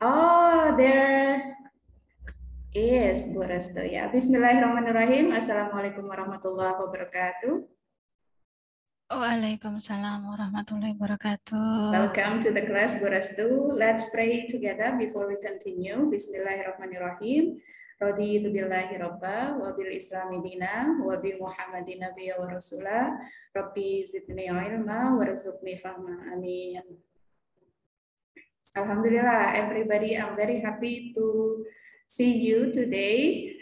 Oh, there is Bu Restu ya. Bismillahirrahmanirrahim. Assalamualaikum warahmatullahi wabarakatuh. Waalaikumsalam warahmatullahi wabarakatuh. Welcome to the class Bu Restu. Let's pray together before we continue. Bismillahirrahmanirrahim. Raditu billahi robba wa bil islami dina wa bi muhammadin nabiyya wa rasulah. Rabbi zidni ilma warzuqni fahma. Amin. Alhamdulillah, everybody, I'm very happy to see you today.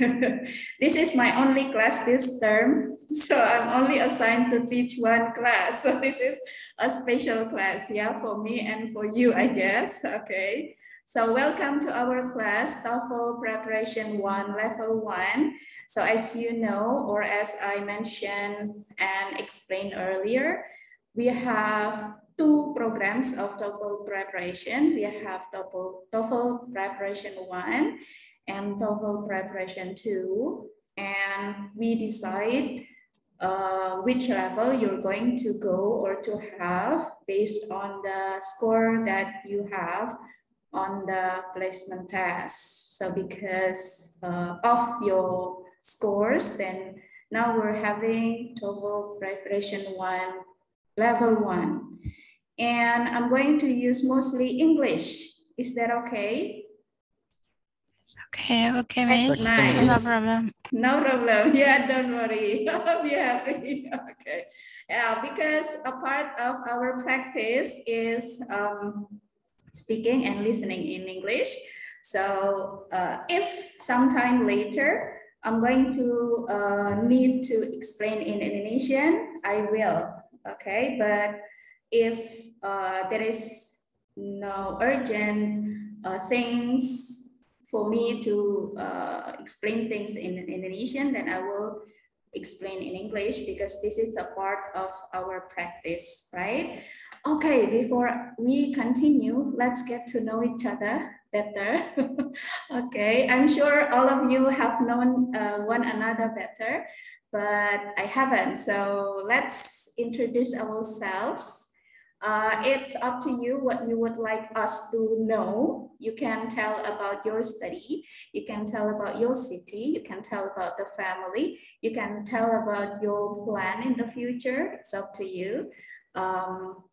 This is my only class this term, so I'm only assigned to teach one class. So this is a special class, yeah, for me and for you, I guess. Okay. So welcome to our class, TOEFL Preparation 1, Level 1. So as you know, or as I mentioned and explained earlier, we have two programs of TOEFL preparation. We have TOEFL Preparation 1 and TOEFL Preparation 2. And we decide which level you're going to go or to have based on the score that you have on the placement test. So because of your scores, then now we're having TOEFL Preparation 1 Level 1. And I'm going to use mostly English. Is that okay? Okay, Miss. Nice. No problem. No problem. Yeah, don't worry. Be happy. Okay. Yeah, because a part of our practice is speaking and listening in English. So if sometime later I'm going to need to explain in Indonesian, I will. Okay, but if there is no urgent things for me to explain things in Indonesian, then I will explain in English because this is a part of our practice, right? Okay, before we continue, let's get to know each other better. Okay, I'm sure all of you have known one another better, but I haven't. So let's introduce ourselves. It's up to you what you would like us to know. You can tell about your study. You can tell about your city. You can tell about the family. You can tell about your plan in the future. It's up to you.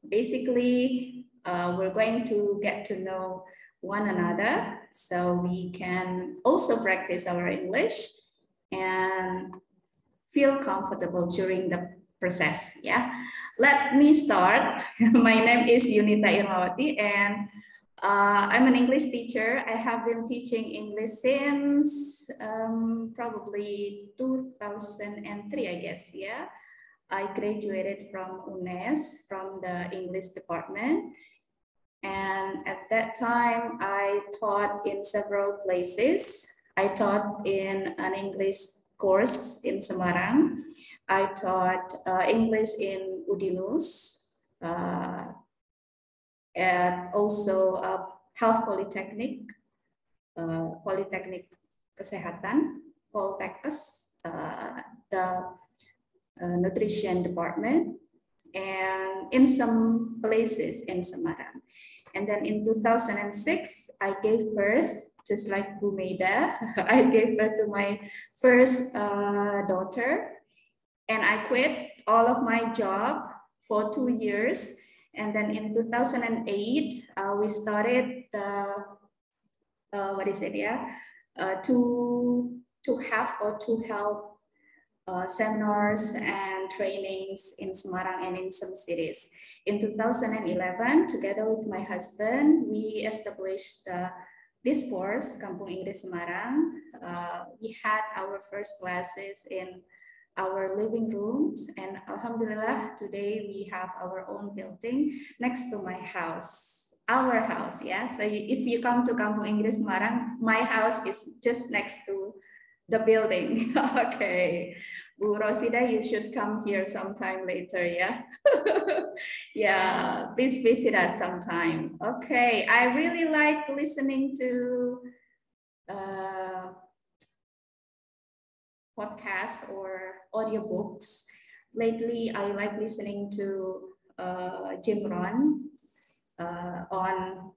Basically, we're going to get to know one another so we can also practice our English and feel comfortable during the process. Yeah, let me start. My name is Yunita Irmawati and I'm an English teacher. I have been teaching English since probably 2003, I guess. Yeah, I graduated from UNES, from the English department. And at that time, I taught in several places. I taught in an English course in Semarang. I taught English in Udinus, and also Health Polytechnic, Polytechnic Kesehatan, Poltekkes, the nutrition department, and in some places in Semarang. And then in 2006, I gave birth, just like Bu Meida. I gave birth to my first daughter, and I quit all of my job for 2 years. And then in 2008, we started the, to have or to help seminars and trainings in Semarang and in some cities. In 2011, together with my husband, we established this course, Kampung Inggris Semarang. We had our first classes in our living rooms, and Alhamdulillah, today we have our own building next to my house. Our house, yeah. So if you come to Kampung Inggris Semarang, my house is just next to the building. Okay, Bu Rosida, you should come here sometime later, yeah? Yeah, please visit us sometime. Okay, I really like listening to podcasts or audiobooks. Lately, I like listening to Jim Rohn on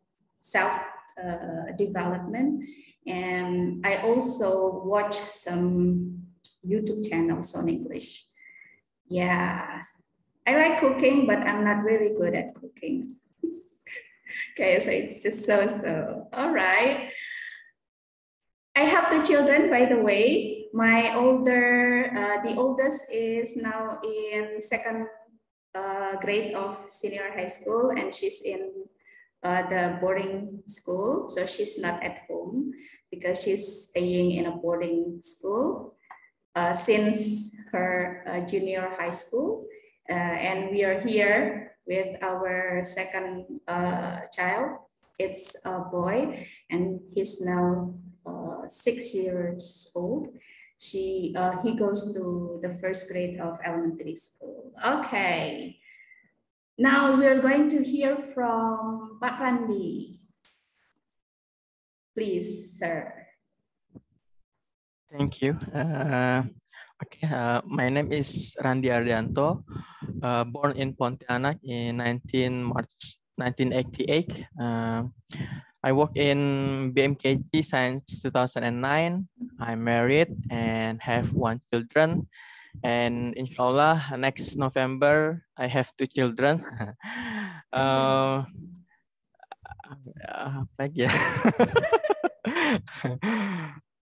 development. And I also watch some YouTube channels on English. Yeah, I like cooking, but I'm not really good at cooking. Okay, so it's just so. All right. I have two children, by the way. My the oldest is now in second grade of senior high school, and she's in the boarding school. So she's not at home because she's staying in a boarding school since her junior high school. And we are here with our second child. It's a boy, and he's now 6 years old. He goes to the first grade of elementary school. Okay. Now we're going to hear from Pak Randi. Please, sir. Thank you. My name is Randi Ardianto, born in Pontianak in 19 March 1988. I work in BMKG since 2009. I'm married and have one children. And inshallah, next November, I have two children. Apa lagi ya?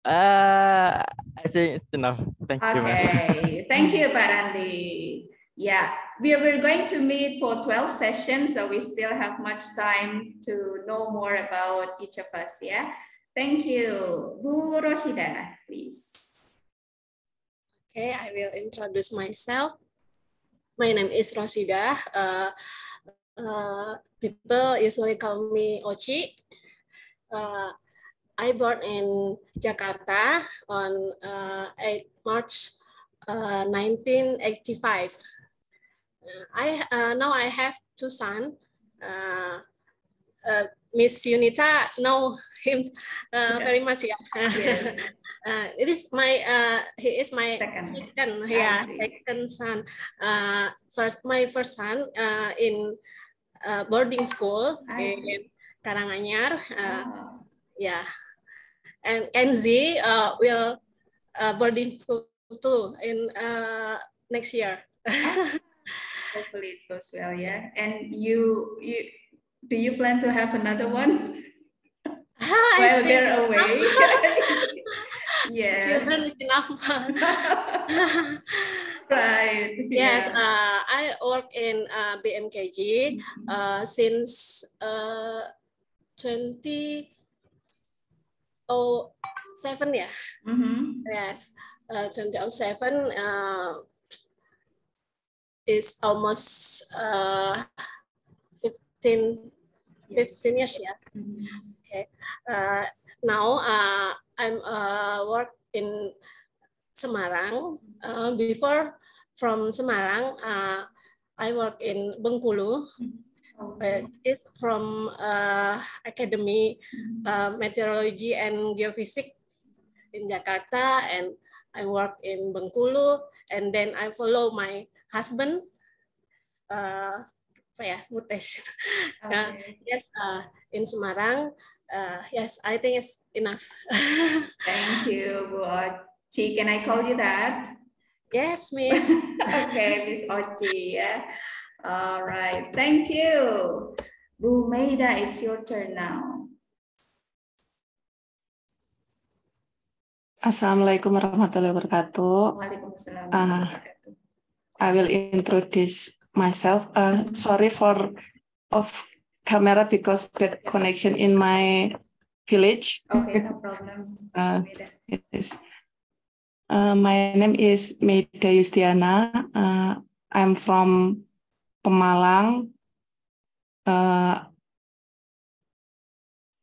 I think it's enough. Thank you. Okay, thank you, Pak Randi. Yeah, we're going to meet for 12 sessions, so we still have much time to know more about each of us, yeah? Thank you. Bu Roshida, please. Okay, I will introduce myself. My name is Rosida. People usually call me Ochi. I born in Jakarta on 8 March 1985. Now I have two sons. Miss Yunita know him very much. Yeah. Yes. He is my second son. My first son in boarding school in Karanganyar. Yeah, and Kenzie will boarding school too in next year. Hopefully it goes well, yeah. And do you plan to have another one while they're away? Yeah. Children is enough. Right. Yes, yeah. I work in BMKG since 2007, yeah. Yes, 2007 is almost 15 years, yeah. Okay. Now I'm work in Semarang. Before from Semarang, I work in Bengkulu. It's from Academy Meteorology and Geophysics in Jakarta, and I work in Bengkulu, and then I follow my husband. Mutesh. Yes, in Semarang. Yes, I think it's enough. Thank you, Bu Ochi. Can I call you that? Yes, Miss. Okay, Miss Ochi. Yeah. All right. Thank you. Bu Maida, it's your turn now. Assalamualaikum warahmatullahi wabarakatuh. Waalaikumsalam warahmatullahi wabarakatuh. I will introduce myself. Sorry for off camera because bad connection in my village. Okay, no problem. Yes. My name is Maida Yustiana. I'm from Pemalang.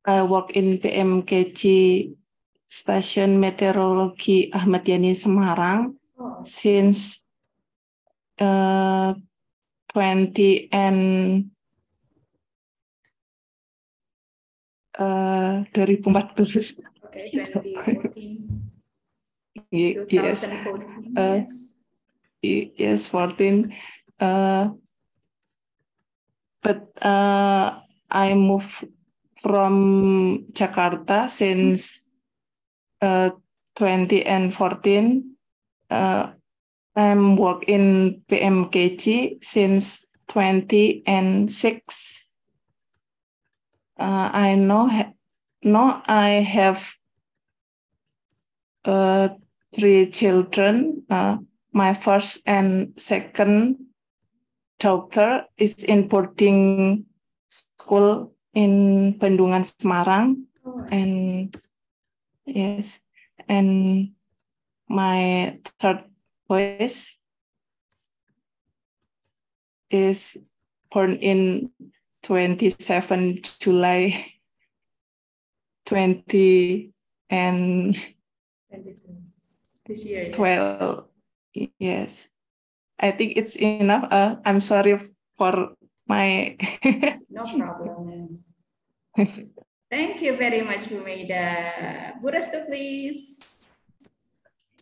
I work in BMKG Station Meteorologi Ahmad Yani Semarang since 20 and 2014. Okay, 2014. Yes. 2014. Yes, 14. But I moved from Jakarta since 2014. I'm work in BMKG since 2006. I know I have 3 children. My first and second daughter is in boarding school in Bendungan, Semarang, and yes, and my third boy is born in 27 July 20 and 22. This year. 12. Yes, I think it's enough. I'm sorry for my No problem. Thank you very much, Bu Maida. Bu Restu, please.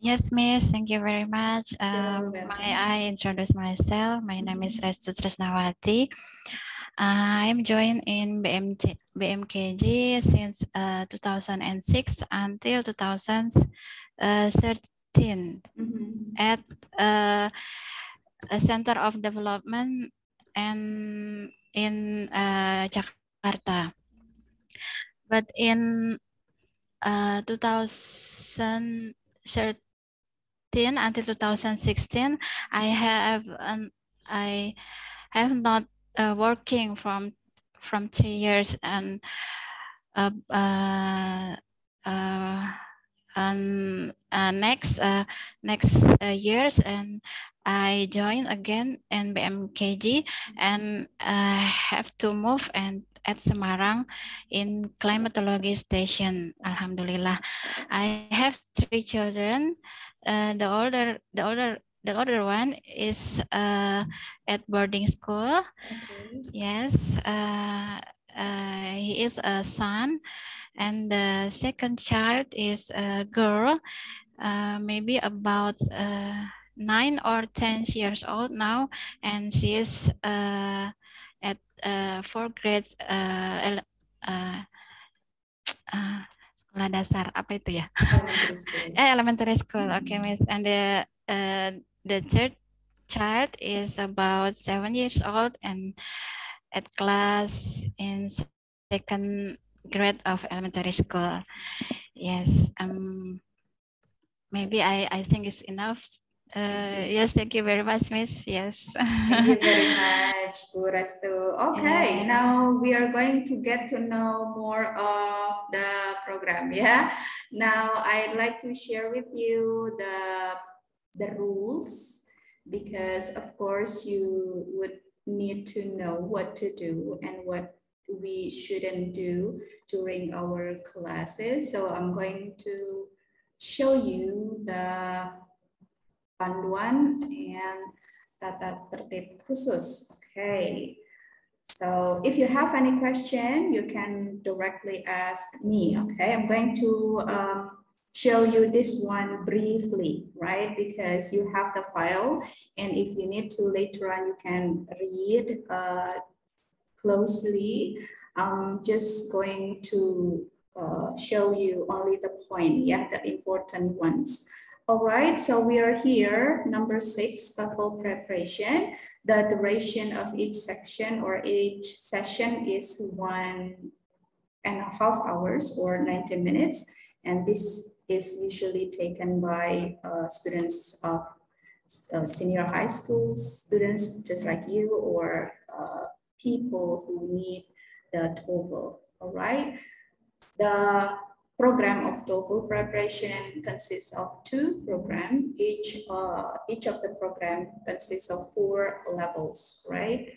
Yes, Miss. Thank you very much. welcome. May I introduce myself? My name is Restu Tresnawati. I'm joined in BMKG since 2006 until 2013 at a Center of Development and in Jakarta. But in 2013 until 2016, I have not working from 3 years and next years, and I joined again in BMKG and have to move and at Semarang in climatology station. Alhamdulillah, I have 3 children. The older one is at boarding school. Yes, he is a son, and the second child is a girl, maybe about 9 or 10 years old now, and she is at 4th grade sekolah dasar, apa itu ya? Elementary school. Elementary school. Okay, Miss. And the third child is about 7 years old and at class in 2nd grade of elementary school. Yes. Maybe I think it's enough. Yes, thank you very much, Miss. Yes. Thank you very much, Bu Restu. Okay, now we are going to get to know more of the program. Yeah. Now I'd like to share with you the rules, because of course you would need to know what to do and what we shouldn't do during our classes. So I'm going to show you the panduan and tata tertib khusus. Okay. So if you have any question, you can directly ask me. Okay. I'm going to show you this one briefly, right? Because you have the file, and if you need to later on, you can read closely. I'm just going to show you only the point, yeah, the important ones. All right, so we are here, number 6, TOEFL preparation. The duration of each section or each session is 1.5 hours or 90 minutes. And this is usually taken by students of senior high school students, just like you, or people who need the TOEFL, all right? The program of TOEFL preparation consists of 2 programs. Each of the program consists of 4 levels, right?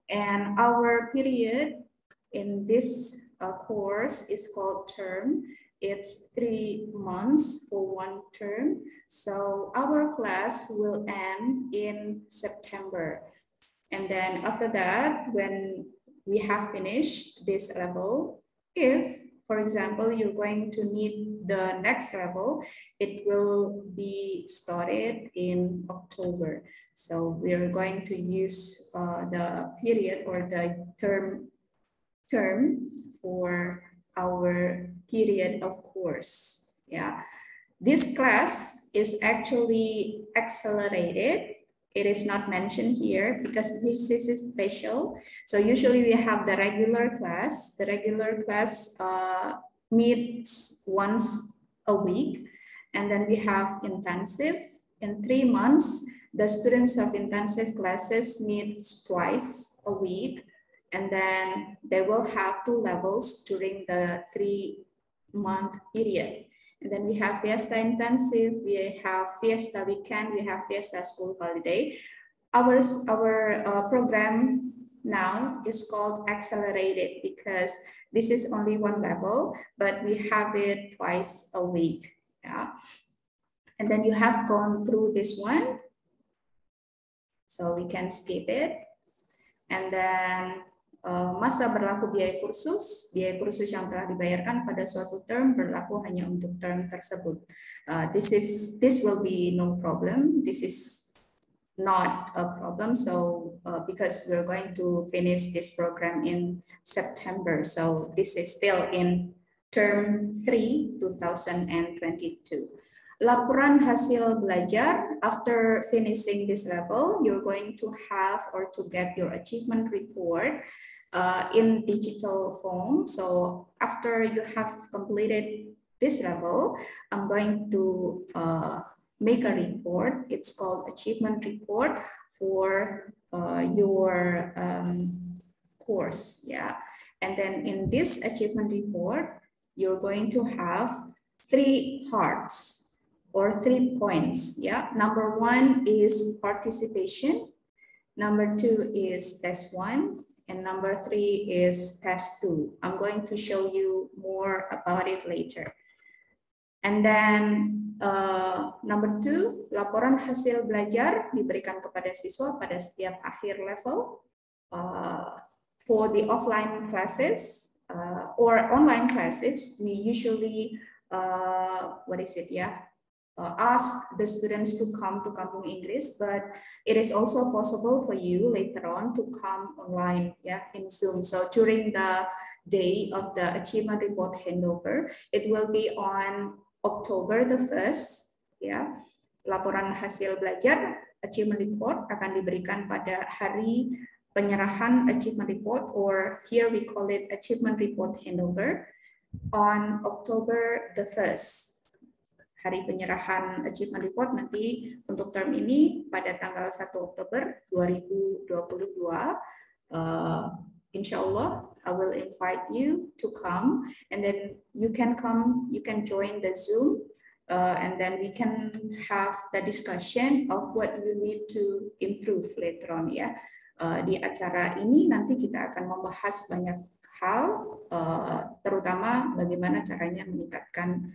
And our period in this course is called term. It's 3 months for 1 term. So our class will end in September. And then after that, when we have finished this level, if, for example, you're going to need the next level, it will be started in October. So we're going to use the period or the term term for our period of course. Yeah, this class is actually accelerated. It is not mentioned here because this is special. So usually we have the regular class. The regular class meets once a week, and then we have intensive. In 3 months, the students of intensive classes meet twice a week, and then they will have 2 levels during the 3-month period. And then we have Fiesta Intensive, we have Fiesta Weekend, we have Fiesta School Holiday. Our program now is called Accelerated because this is only 1 level, but we have it twice a week. Yeah. And then you have gone through this one, so we can skip it. And then masa berlaku biaya kursus yang telah dibayarkan pada suatu term berlaku hanya untuk term tersebut. This will be no problem. This is not a problem. So because we're going to finish this program in September, so this is still in term 3 2022. Laporan hasil belajar, after finishing this level, you're going to have or to get your achievement report in digital form. So after you have completed this level, I'm going to make a report. It's called achievement report for your course. Yeah. And then in this achievement report, you're going to have 3 parts or 3 points. Yeah. Number 1 is participation. Number 2 is test 1. And number 3 is test 2. I'm going to show you more about it later. And then number 2, laporan hasil belajar diberikan kepada siswa pada setiap akhir level. For the offline classes or online classes, we usually ask the students to come to Kampung English, but it is also possible for you later on to come online, yeah, in Zoom. So during the day of the achievement report handover, it will be on October the 1st, ya. Laporan hasil belajar achievement report akan diberikan pada hari penyerahan achievement report, or here we call it achievement report handover, on October the 1st. Hari penyerahan achievement report nanti untuk term ini pada tanggal 1 Oktober 2022. Inshallah, I will invite you to come, and then you can come, you can join the Zoom, and then we can have the discussion of what you need to improve later on, ya. Di acara ini nanti kita akan membahas banyak hal, terutama bagaimana caranya meningkatkan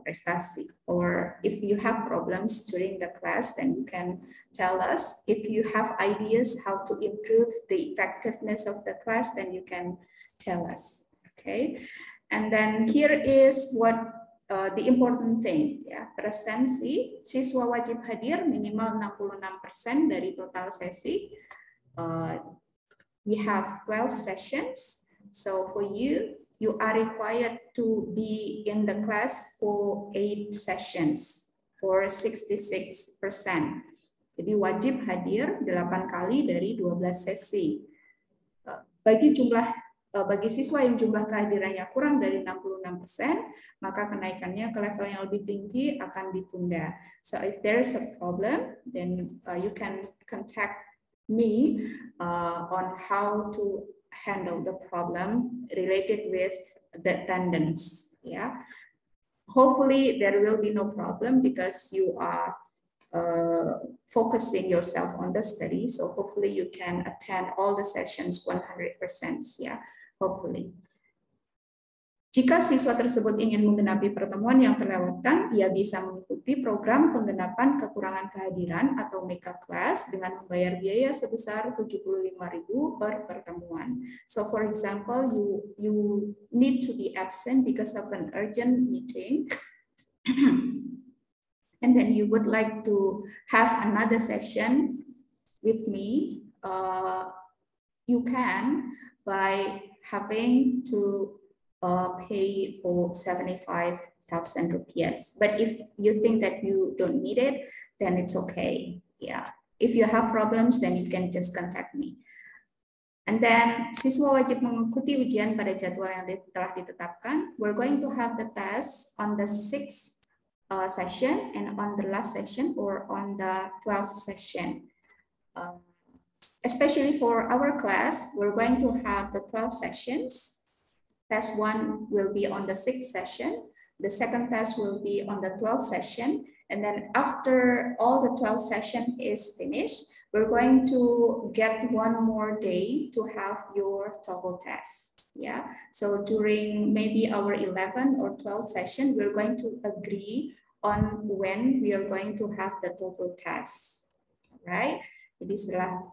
prestasi. Or if you have problems during the class, then you can tell us. If you have ideas how to improve the effectiveness of the class, then you can tell us. Okay. And then here is what the important thing, ya. Presensi, siswa wajib hadir minimal 66% dari total sesi. We have 12 sessions. So for you, you are required to be in the class for 8 sessions or 66%. Jadi wajib hadir 8 kali dari 12 sesi. Bagi siswa yang jumlah kehadirannya kurang dari 66%, maka kenaikannya ke level yang lebih tinggi akan ditunda. So if there is a problem, then you can contact me on how to handle the problem related with the attendance. Yeah, hopefully there will be no problem because you are focusing yourself on the study. So hopefully you can attend all the sessions 100%. Yeah, hopefully. Jika siswa tersebut ingin menggenapi pertemuan yang terlewatkan, ia bisa mengikuti program penggenapan kekurangan kehadiran atau MEKA class dengan membayar biaya sebesar 75.000 per pertemuan. So for example, you need to be absent because of an urgent meeting, and then you would like to have another session with me, you can by having to pay for 75,000 rupiahs. But if you think that you don't need it, then it's okay. Yeah. If you have problems, then you can just contact me. And then siswa wajib mengikuti ujian pada jadwal yang telah ditetapkan. We're going to have the test on the 6th session and on the last session or on the 12th session. Especially for our class, we're going to have the 12 sessions. Test 1 will be on the 6th session. The second test will be on the 12th session. And then after all the 12 session is finished, we're going to get one more day to have your TOEFL test. Yeah. So during maybe our 11 or 12 session, we're going to agree on when we are going to have the TOEFL test. Right? Jadi setelah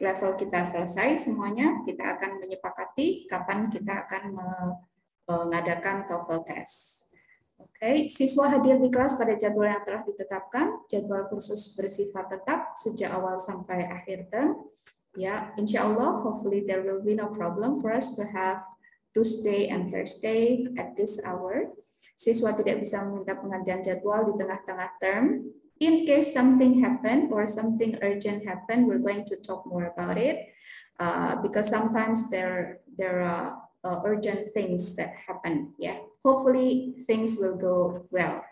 level kita selesai semuanya, kita akan menyepakati kapan kita akan mengadakan TOEFL test. Oke, siswa hadir di kelas pada jadwal yang telah ditetapkan. Jadwal kursus bersifat tetap sejak awal sampai akhir term. Ya, insya Allah, hopefully there will be no problem for us to have Tuesday and Thursday at this hour. Siswa tidak bisa meminta penggantian jadwal di tengah-tengah term. In case something happen or something urgent happen, we're going to talk more about it because sometimes there are urgent things that happen. Yeah, hopefully things will go well.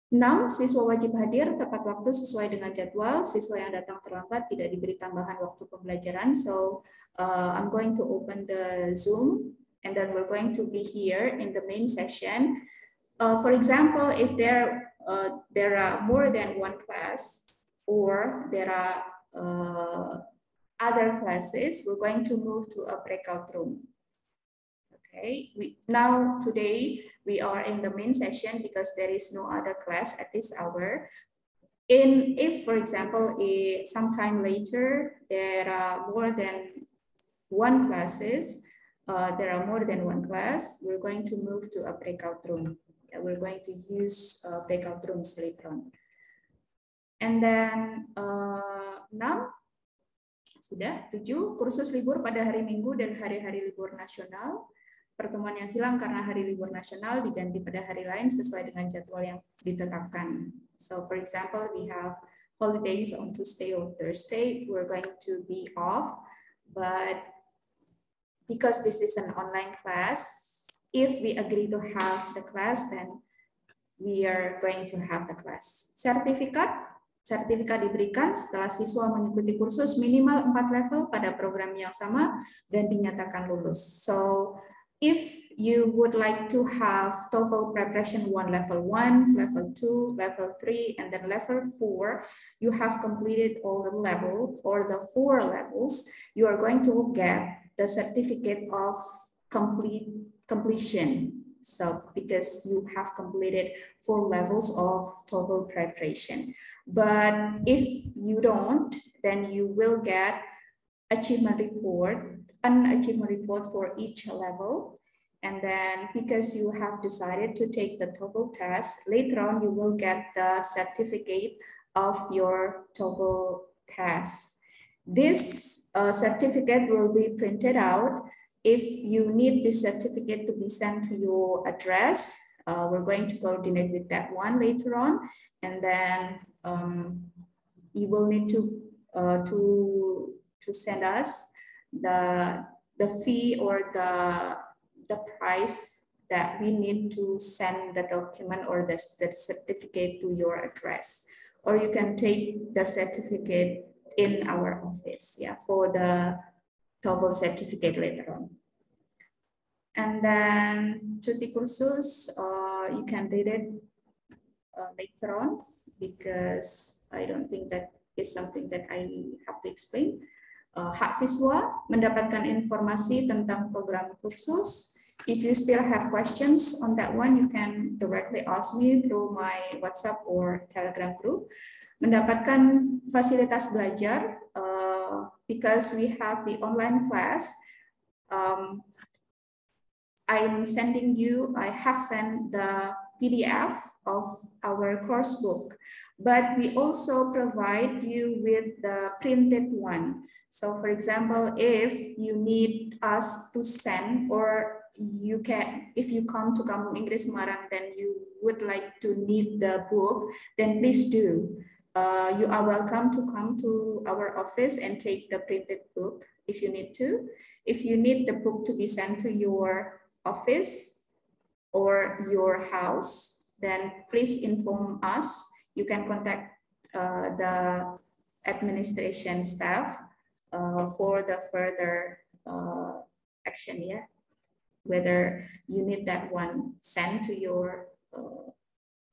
6. Siswa wajib hadir tepat waktu sesuai dengan jadwal. Siswa yang datang terlambat tidak diberi tambahan waktu pembelajaran. So I'm going to open the Zoom and then we're going to be here in the main session. For example, if there are more than one class or there are other classes, we're going to move to a breakout room. Okay, today we are in the main session because there is no other class at this hour. If, for example, sometime later there are more than one class, we're going to move to a breakout room. We're going to use breakout rooms later on. And then 6, sudah 7, kursus libur pada hari Minggu dan hari-hari libur nasional. Pertemuan yang hilang karena hari libur nasional diganti pada hari lain sesuai dengan jadwal yang ditetapkan. So for example, we have holidays on Tuesday or Thursday, we're going to be off, but because this is an online class, if we agree to have the class, then we are going to have the class. Sertifikat diberikan setelah siswa mengikuti kursus minimal 4 level pada program yang sama dan dinyatakan lulus. So if you would like to have TOEFL preparation 1, level 1, level 2, level 3, and then level 4, you have completed all the level or the 4 levels, you are going to get the certificate of completion. So because you have completed 4 levels of TOEFL preparation. But if you don't, then you will get an achievement report for each level. And then because you have decided to take the TOEFL test, later on you will get the certificate of your TOEFL test. This certificate will be printed out. If you need this certificate to be sent to your address, we're going to coordinate with that one later on. And then you will need to send us the fee or the price that we need to send the document or the certificate to your address. Or you can take the certificate in our office, yeah, for the TOEFL certificate later on. And then cuti kursus, you can read it later on because I don't think that is something that I have to explain. Hak siswa mendapatkan informasi tentang program kursus. If you still have questions on that one, you can directly ask me through my WhatsApp or Telegram group. Mendapatkan fasilitas belajar, because we have the online class, I have sent the PDF of our course book, but we also provide you with the printed one. So for example, if you need us to send, or you can, if you come to Kampung Inggris Semarang, then you would like to need the book, then please do. You are welcome to come to our office and take the printed book if you need to. If you need the book to be sent to your office or your house, then please inform us. You can contact the administration staff for the further action, yeah. Whether you need that one sent to your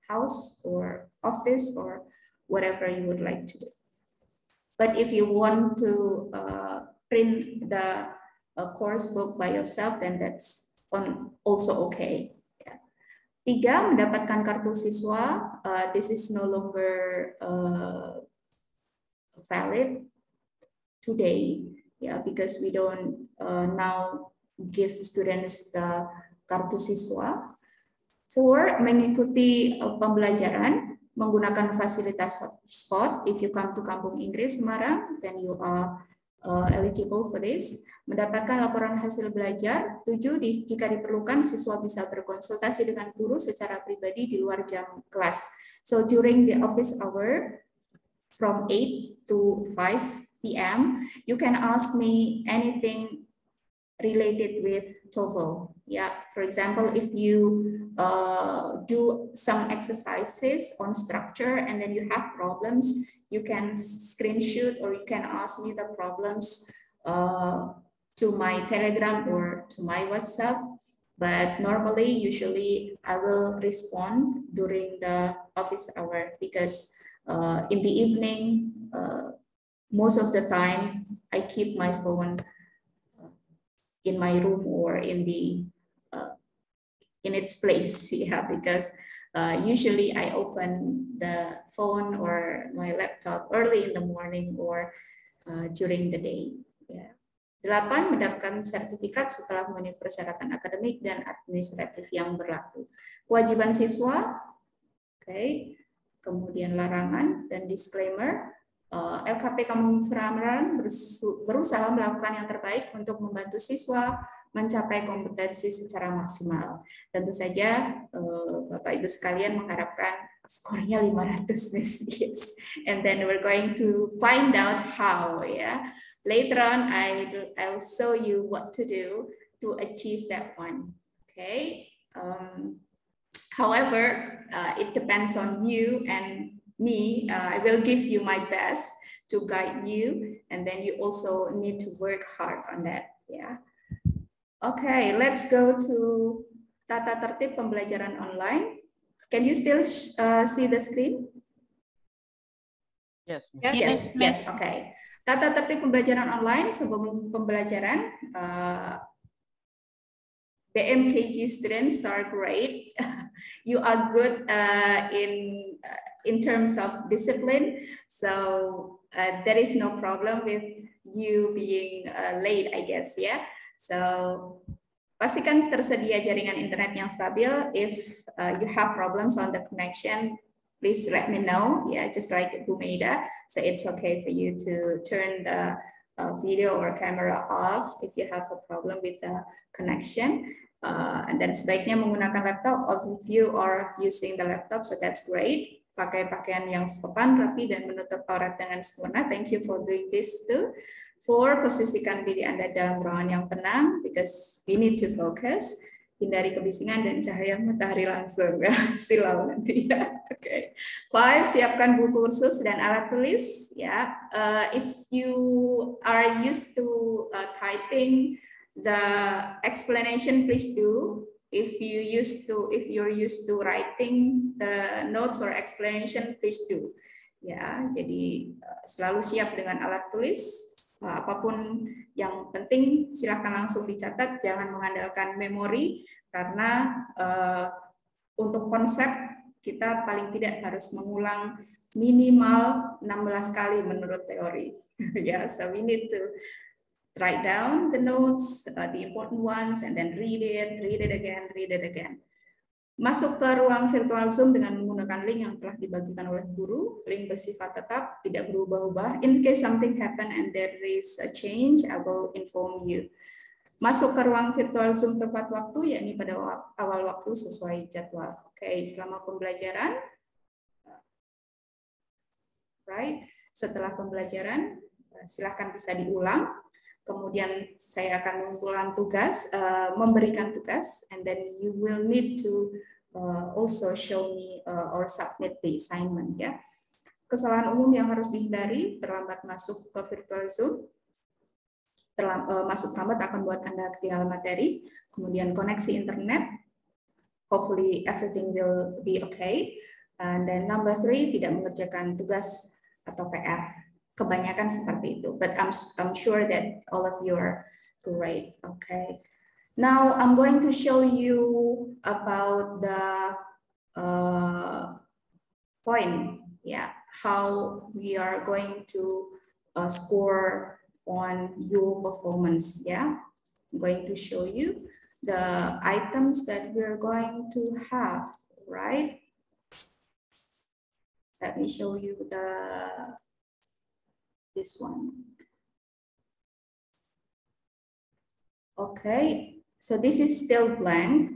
house or office or whatever you would like to do. But if you want to print the course book by yourself, then that's also okay. Yeah. 3, mendapatkan kartu siswa. This is no longer valid today, yeah, because we don't now give students the kartu siswa. 4, mengikuti pembelajaran menggunakan fasilitas hotspot. If you come to Kampung Inggris Semarang, then you are eligible for this. Mendapatkan laporan hasil belajar. 7, jika diperlukan, siswa bisa berkonsultasi dengan guru secara pribadi di luar jam kelas. So during the office hour, from 8 to 5 p.m., you can ask me anything related with TOEFL. Yeah, for example, if you do some exercises on structure and then you have problems, you can screenshot or you can ask me the problems to my Telegram or to my WhatsApp. But normally, usually, I will respond during the office hour because in the evening, most of the time, I keep my phone in my room or in the in its place, yeah, because usually I open the phone or my laptop early in the morning or during the day. Yeah. 8, mendapatkan sertifikat setelah memenuhi persyaratan akademik dan administratif yang berlaku. Kewajiban siswa, okay. Kemudian larangan dan disclaimer. LKP Kampung Semarang berusaha melakukan yang terbaik untuk membantu siswa mencapai kompetensi secara maksimal. Tentu saja Bapak Ibu sekalian mengharapkan skornya 500 yes. And then we're going to find out how, yeah. Later on I'll show you what to do to achieve that one. Okay. However, it depends on you and me. I will give you my best to guide you, and then you also need to work hard on that. Yeah. Okay, let's go to tata tertib pembelajaran online. Can you still see the screen? Yes. Yes. Okay. Tata tertib pembelajaran online sebelum pembelajaran. BMKG students are great. You are good in terms of discipline, so there is no problem with you being late, I guess, yeah. So pastikan tersedia jaringan internet yang stabil. If you have problems on the connection, please let me know. Yeah, just like Bu Meida, so it's okay for you to turn the video or camera off if you have a problem with the connection. And then sebaiknya menggunakan laptop. All of you are using the laptop, so that's great. Pakai pakaian yang sopan, rapi, dan menutup aurat dengan sempurna. Thank you for doing this too. 4, posisikan diri Anda dalam ruangan yang tenang, because we need to focus. Hindari kebisingan dan cahaya matahari langsung. Silau nanti ya. Okay. 5, siapkan buku kursus dan alat tulis. Ya, if you are used to typing the explanation, please do. If you're used to writing the notes or explanation, please do. Ya, jadi selalu siap dengan alat tulis. Apapun yang penting silahkan langsung dicatat, jangan mengandalkan memori karena untuk konsep kita paling tidak harus mengulang minimal 16 kali menurut teori. Ya, so we need to write down the notes, the important ones, and then read it again. Masuk ke ruang virtual Zoom dengan menggunakan link yang telah dibagikan oleh guru. Link bersifat tetap, tidak berubah-ubah. In case something happen and there is a change, I will inform you. Masuk ke ruang virtual Zoom tepat waktu, yakni pada awal waktu sesuai jadwal. Oke, selama pembelajaran. Right. Setelah pembelajaran, silahkan bisa diulang. Kemudian saya akan mengumpulkan tugas, memberikan tugas, and then you will need to also show me or submit the assignment. Ya, kesalahan umum yang harus dihindari: terlambat masuk ke virtual Zoom, masuk terlambat akan membuat Anda ketinggalan materi. Kemudian koneksi internet, hopefully everything will be okay. And then number 3, tidak mengerjakan tugas atau PR. Kebanyakan seperti itu, but I'm sure that all of you are great. Okay. Now I'm going to show you about the point, yeah, how we are going to score on your performance. Yeah, I'm going to show you the items that we're going to have, right? Let me show you this one. Okay, so this is still blank.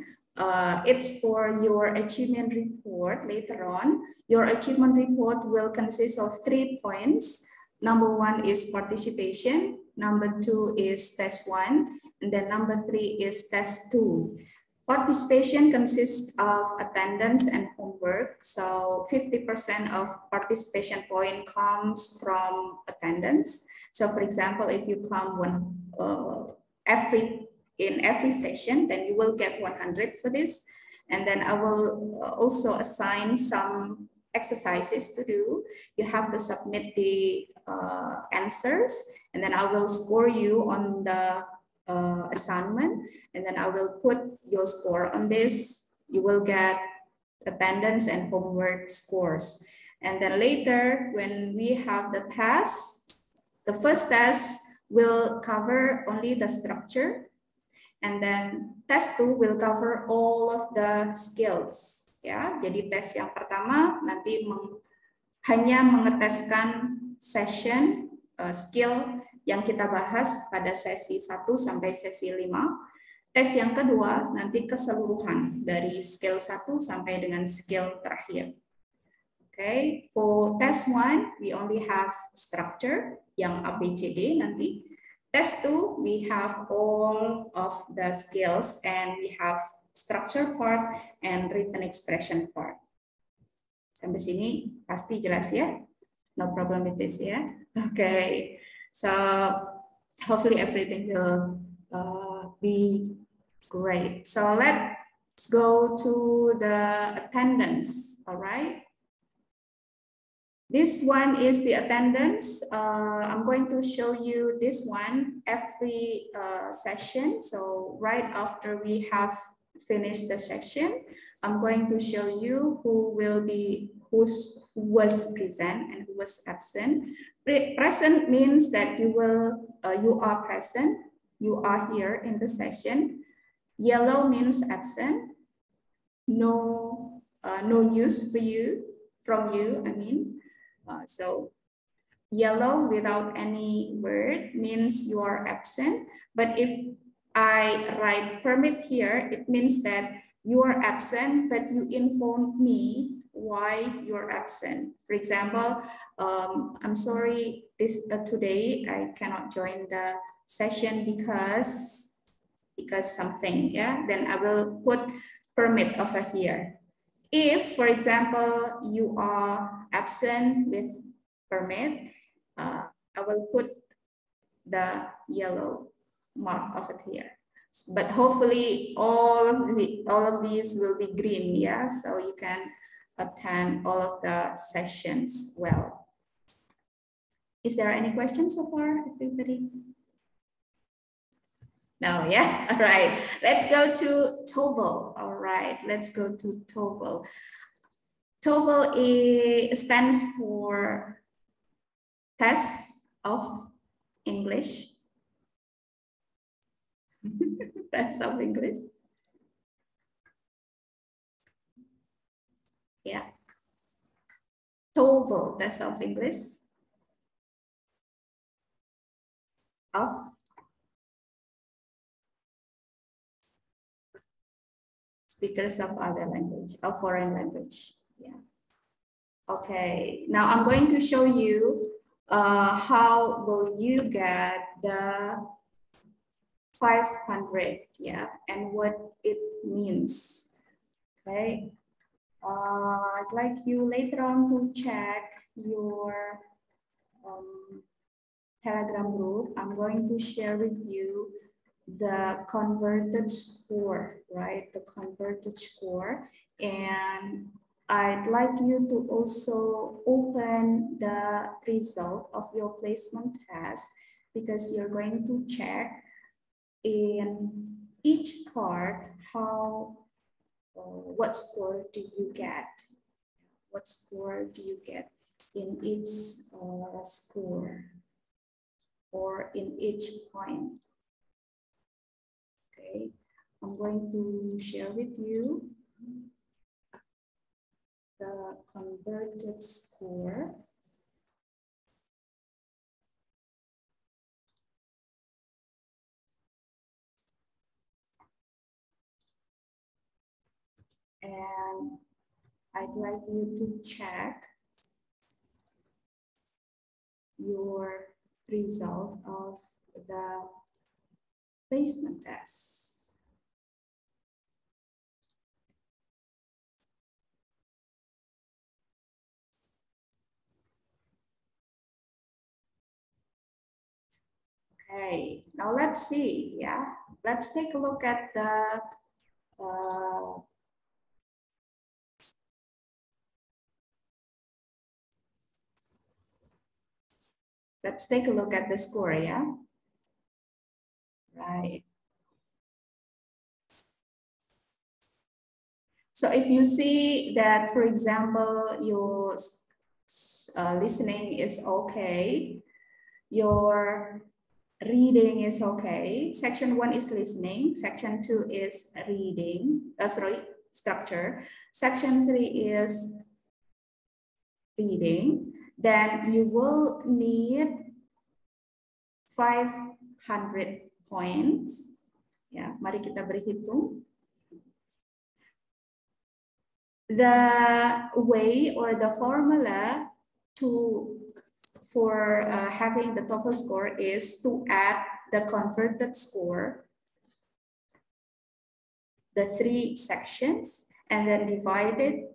It's for your achievement report later on. Your achievement report will consist of 3 points. Number 1 is participation. Number 2 is test 1. And then number 3 is test 2. Participation consists of attendance and homework. So 50% of participation point comes from attendance. So for example, if you come in every session, then you will get 100 for this. And then I will also assign some exercises to do. You have to submit the answers, and then I will score you on the assignment, and then I will put your score on this. You will get attendance and homework scores. And then later, when we have the test, the first test will cover only the structure, and then test 2 will cover all of the skills. Ya, jadi tes yang pertama nanti hanya mengeteskan session skill yang kita bahas pada sesi 1 sampai sesi 5. Tes yang kedua nanti keseluruhan dari skill 1 sampai dengan skill terakhir. Okay, for test 1 we only have structure yang ABCD nanti. Test 2 we have all of the skills and we have structure part and written expression part. Sampai sini pasti jelas ya? No problem with this ya? Okay. So hopefully everything will be great. So let's go to the attendance. All right. This one is the attendance. I'm going to show you this one every session. So right after we have finished the session, I'm going to show you who was present and who was absent. Present means that you are present, you are here in the session. Yellow means absent, no news for you, from you, I mean. So yellow without any word means you are absent. But if I write permit here, it means that you are absent, but you informed me why you're absent. For example, I'm sorry, today I cannot join the session because something, yeah. Then I will put permit over here. If, for example, you are absent with permit, I will put the yellow mark of it here. But hopefully all of these will be green, yeah. So you can attend all of the sessions well. Is there any questions so far, everybody? No, yeah. All right. Let's go to TOEFL. All right. Let's go to TOEFL. TOEFL stands for Test of English. Test of English. Yeah. TOEFL, test of English. Of speakers of other language, of foreign language. Yeah. Okay, now I'm going to show you how will you get the 500, yeah, and what it means. Okay, I'd like you later on to check your Telegram group. I'm going to share with you the converted score, right? The converted score. And I'd like you to also open the result of your placement test because you're going to check in each part how, what score do you get? What score do you get in each score or in each point? Okay, I'm going to share with you the converted score. And I'd like you to check your result of the placement test. Okay, now let's see, yeah. Let's take a look at the let's take a look at the score, yeah? Right. So if you see that, for example, your listening is okay, your reading is okay. Section 1 is listening. Section 2 is reading. Sorry, structure. Section 3 is reading. Then you will need 500 points. Ya, mari kita berhitung. The way or the formula for having the TOEFL score is to add the converted score, the 3 sections, and then divided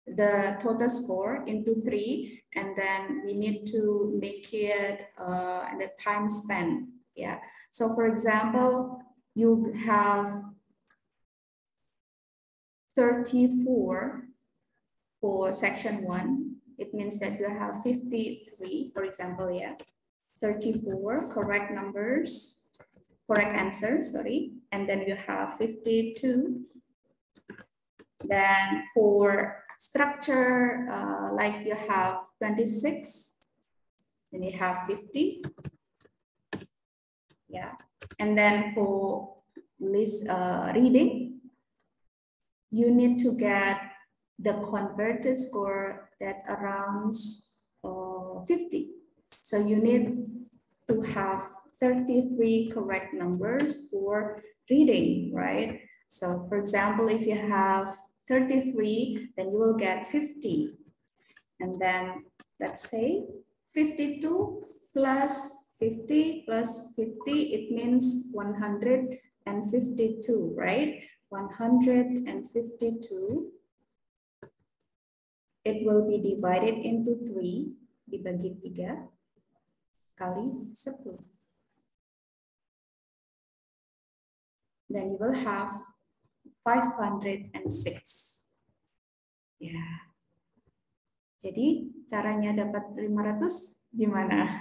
the total score into 3, and then we need to make it the time spent. Yeah. So for example, you have 34 for section 1. It means that you have 53, for example, yeah. 34 correct numbers, correct answers, sorry. And then you have 52. Then for structure, like you have 26, then you have 50. Yeah. And then for list reading, you need to get the converted score that around 50. So you need to have 33 correct numbers for reading, right? So for example, if you have 33, then you will get 50. And then let's say 52 plus 50 plus 50, it means 152, right? 152. It will be divided into 3, dibagi 3 kali 10. Then you will have 506. Ya. Jadi caranya dapat 500 gimana?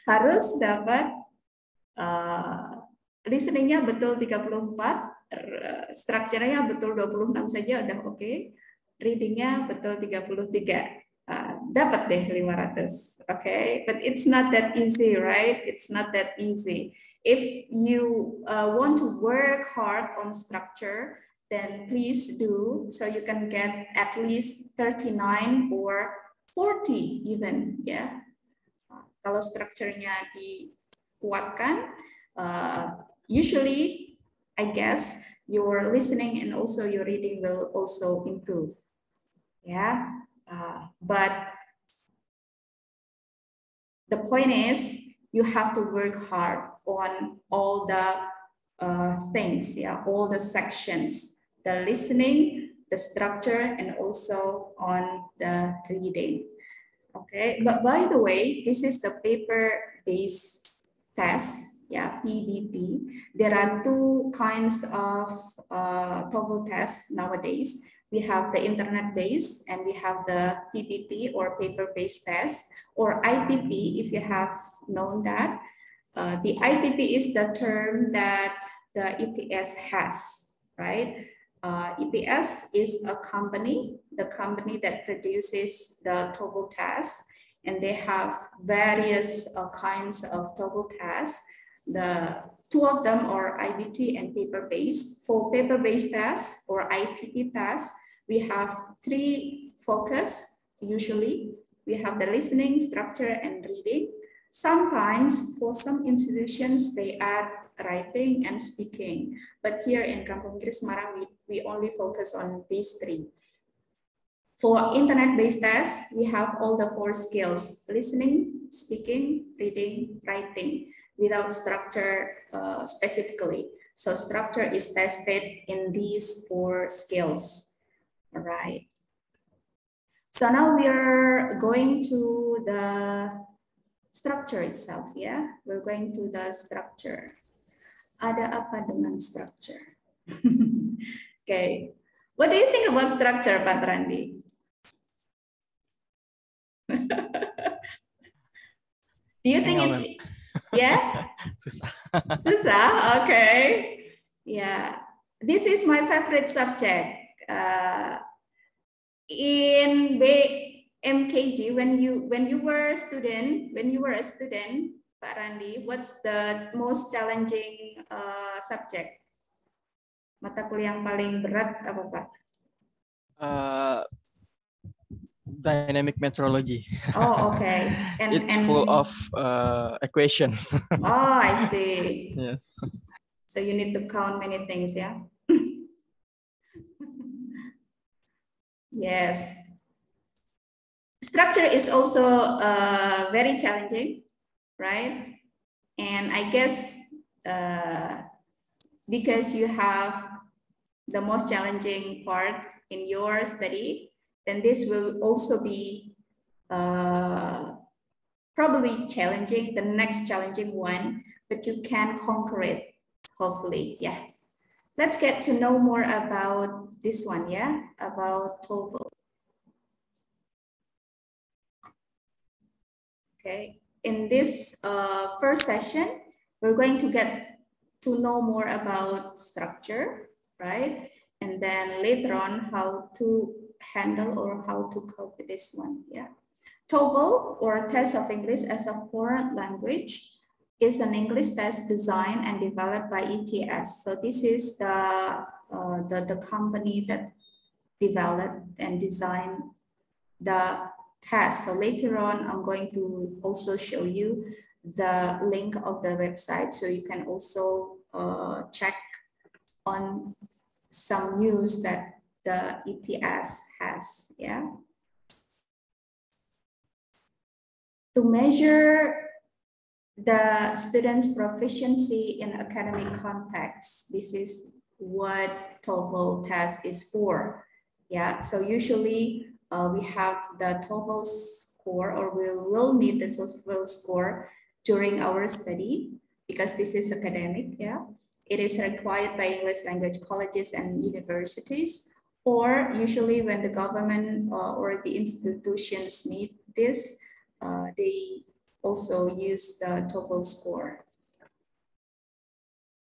Harus dapat listeningnya betul 34, strukturnya betul 26 saja udah oke. Readingnya betul 33. Dapat deh 500. Okay, but it's not that easy, right? It's not that easy. If you want to work hard on structure, then please do, so you can get at least 39 or 40 even, ya. Kalau strukturnya dikuatkan, usually I guess your listening and also your reading will also improve, ya. But the point is you have to work hard on all the things, yeah, all the sections, the listening, the structure, and also on the reading. Okay, but by the way, this is the paper-based test, yeah, PBT. There are two kinds of TOEFL tests nowadays. We have the internet-based and we have the PBT or paper-based test, or ITP, if you have known that. The ITP is the term that the ETS has, right? ETS is a company, the company that produces the TOEFL test, and they have various kinds of TOEFL tests. The two of them are IBT and paper-based. For paper-based tests or ITP tests, we have three focus usually. We have the listening, structure, and reading. Sometimes for some institutions, they add writing and speaking. But here in Kampung Kiri Semarang, we only focus on these three. For internet-based tests, we have all the four skills: listening, speaking, reading, writing, without structure specifically. So structure is tested in these four skills. All right. So now we are going to the structure itself, yeah. We're going to the structure. Ada apa dengan structure? Okay. What do you think about structure, Pak Randi? Do you think it's, yeah? Susah, okay. Yeah, this is my favorite subject. In BMKG, when you were a student, Pak Randi, what's the most challenging subject? Mata kuliah yang paling berat apa, Pak? Dynamic metrology. Oh, okay. It's full of equation. Oh, I see. Yes. So you need to count many things, yeah? Yes. Structure is also very challenging, right? And I guess because you have the most challenging part in your study, then this will also be probably challenging, the next challenging one, but you can conquer it, hopefully, yeah. Let's get to know more about this one, yeah, about TOEFL. Okay, in this first session, we're going to get to know more about structure, right? And then later on, how to handle or how to cope with this one, yeah. TOEFL, or Test of English as a Foreign Language, is an English test designed and developed by ETS. So this is the company that developed and designed the test. So later on, I'm going to also show you the link of the website, so you can also check on some news that the ETS has, yeah. To measure the students' proficiency in academic context, this is what TOEFL test is for. Yeah, so usually we have the TOEFL score, or we will need the TOEFL score during our study, because this is academic, yeah. It is required by English language colleges and universities, or usually when the government or the institutions need this, they also use the TOEFL score.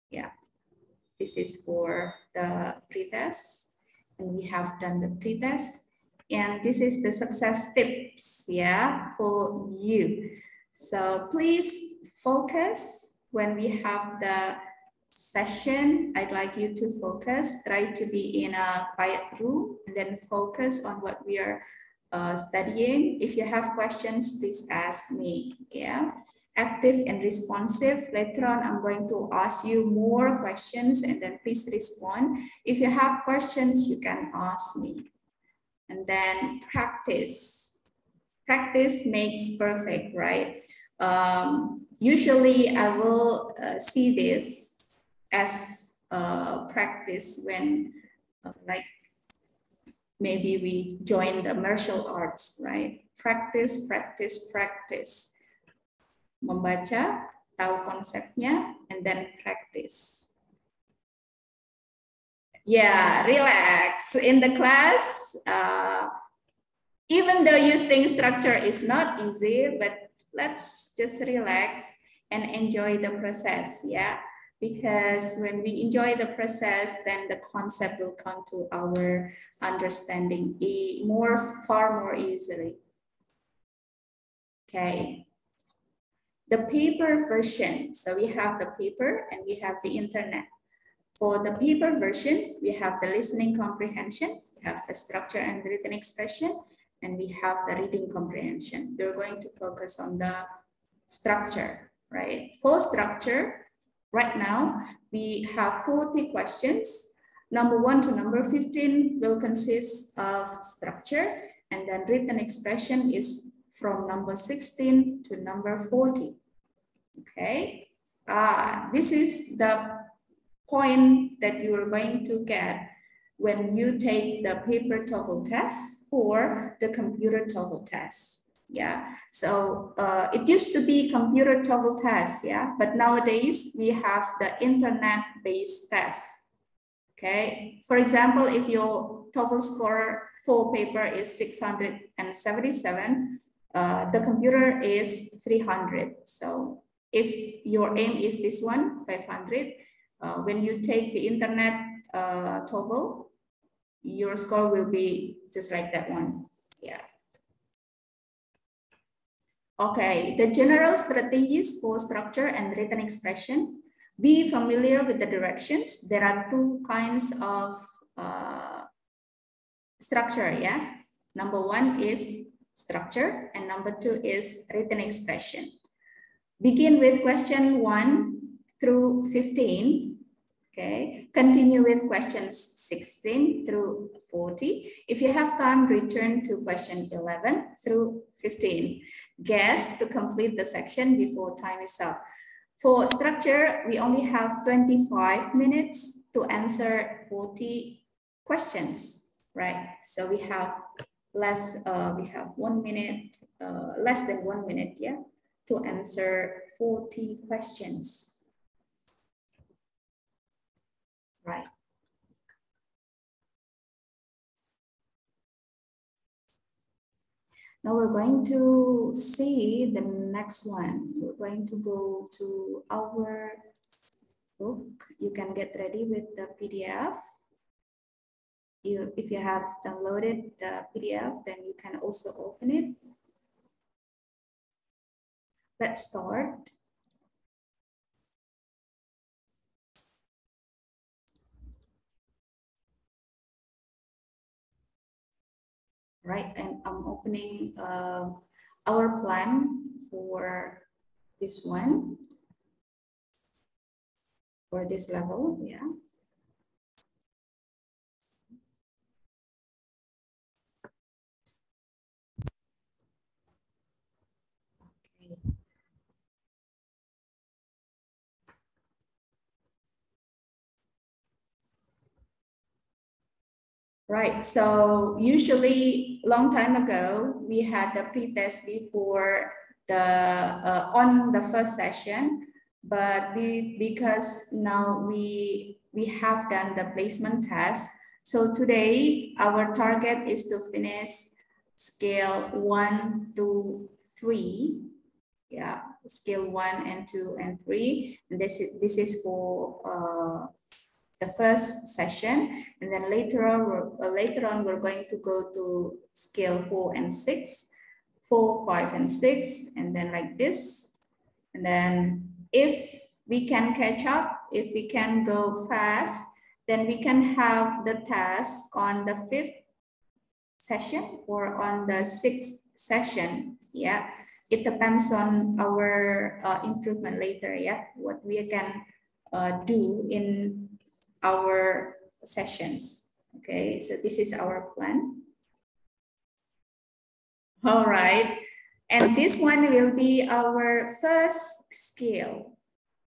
Yeah, this is for the pretest, and we have done the pretest, and this is the success tips, yeah, for you. So please focus when we have the session, I'd like you to focus, try to be in a quiet room and then focus on what we are studying. If you have questions, please ask me. Yeah, active and responsive. Later on, I'm going to ask you more questions and then please respond. If you have questions, you can ask me. And then practice. Practice makes perfect, right? Usually I will see this as practice when like maybe we join the martial arts, right? Practice, practice, practice. Membaca, tahu konsepnya, and then practice. Yeah, relax. In the class, even though you think structure is not easy, but let's just relax and enjoy the process, yeah? Because when we enjoy the process, then the concept will come to our understanding far more easily. Okay. The paper version. So we have the paper and we have the internet. For the paper version, we have the listening comprehension, we have the structure and written expression, and we have the reading comprehension. We're going to focus on the structure, right? For structure, right now, we have 40 questions. Number 1 to number 15 will consist of structure, and then written expression is from number 16 to number 40. Okay, this is the point that you are going to get when you take the paper TOEFL test or the computer TOEFL test. Yeah, so it used to be computer TOEFL test, yeah, but nowadays we have the internet-based test. Okay, for example, if your TOEFL score for paper is 677, the computer is 300. So if your aim is this one, 500, when you take the internet TOEFL, your score will be just like that one. Yeah. Okay, the general strategies for structure and written expression. Be familiar with the directions. There are 2 kinds of structure, yeah. Number 1 is structure and number 2 is written expression. Begin with question 1 through 15. Okay, continue with questions 16 through 40. If you have time, return to question 11 through 15. Guess to complete the section before time is up. For structure, we only have 25 minutes to answer 40 questions, right? So we have less, we have 1 minute, less than 1 minute, yeah, to answer 40 questions. Right. Now we're going to see the next one. We're going to go to our book. You can get ready with the PDF. If you have downloaded the PDF, then you can also open it. Let's start. Right, and I'm opening our plan for this one, for this level, yeah. Okay. Right, so usually long time ago, we had the pre-test before the, on the first session, but because now we have done the placement test. So today our target is to finish scale 1 to 3. Yeah, scale 1 and 2 and 3. And this is for the first session, and then later on we're going to go to scale 4 and 6, 4, 5, and 6, and then like this. And then if we can catch up, if we can go fast, then we can have the task on the 5th session or on the 6th session. Yeah, it depends on our improvement later. Yeah, what we can do in our sessions. Okay, so this is our plan. All right, and this one will be our first skill.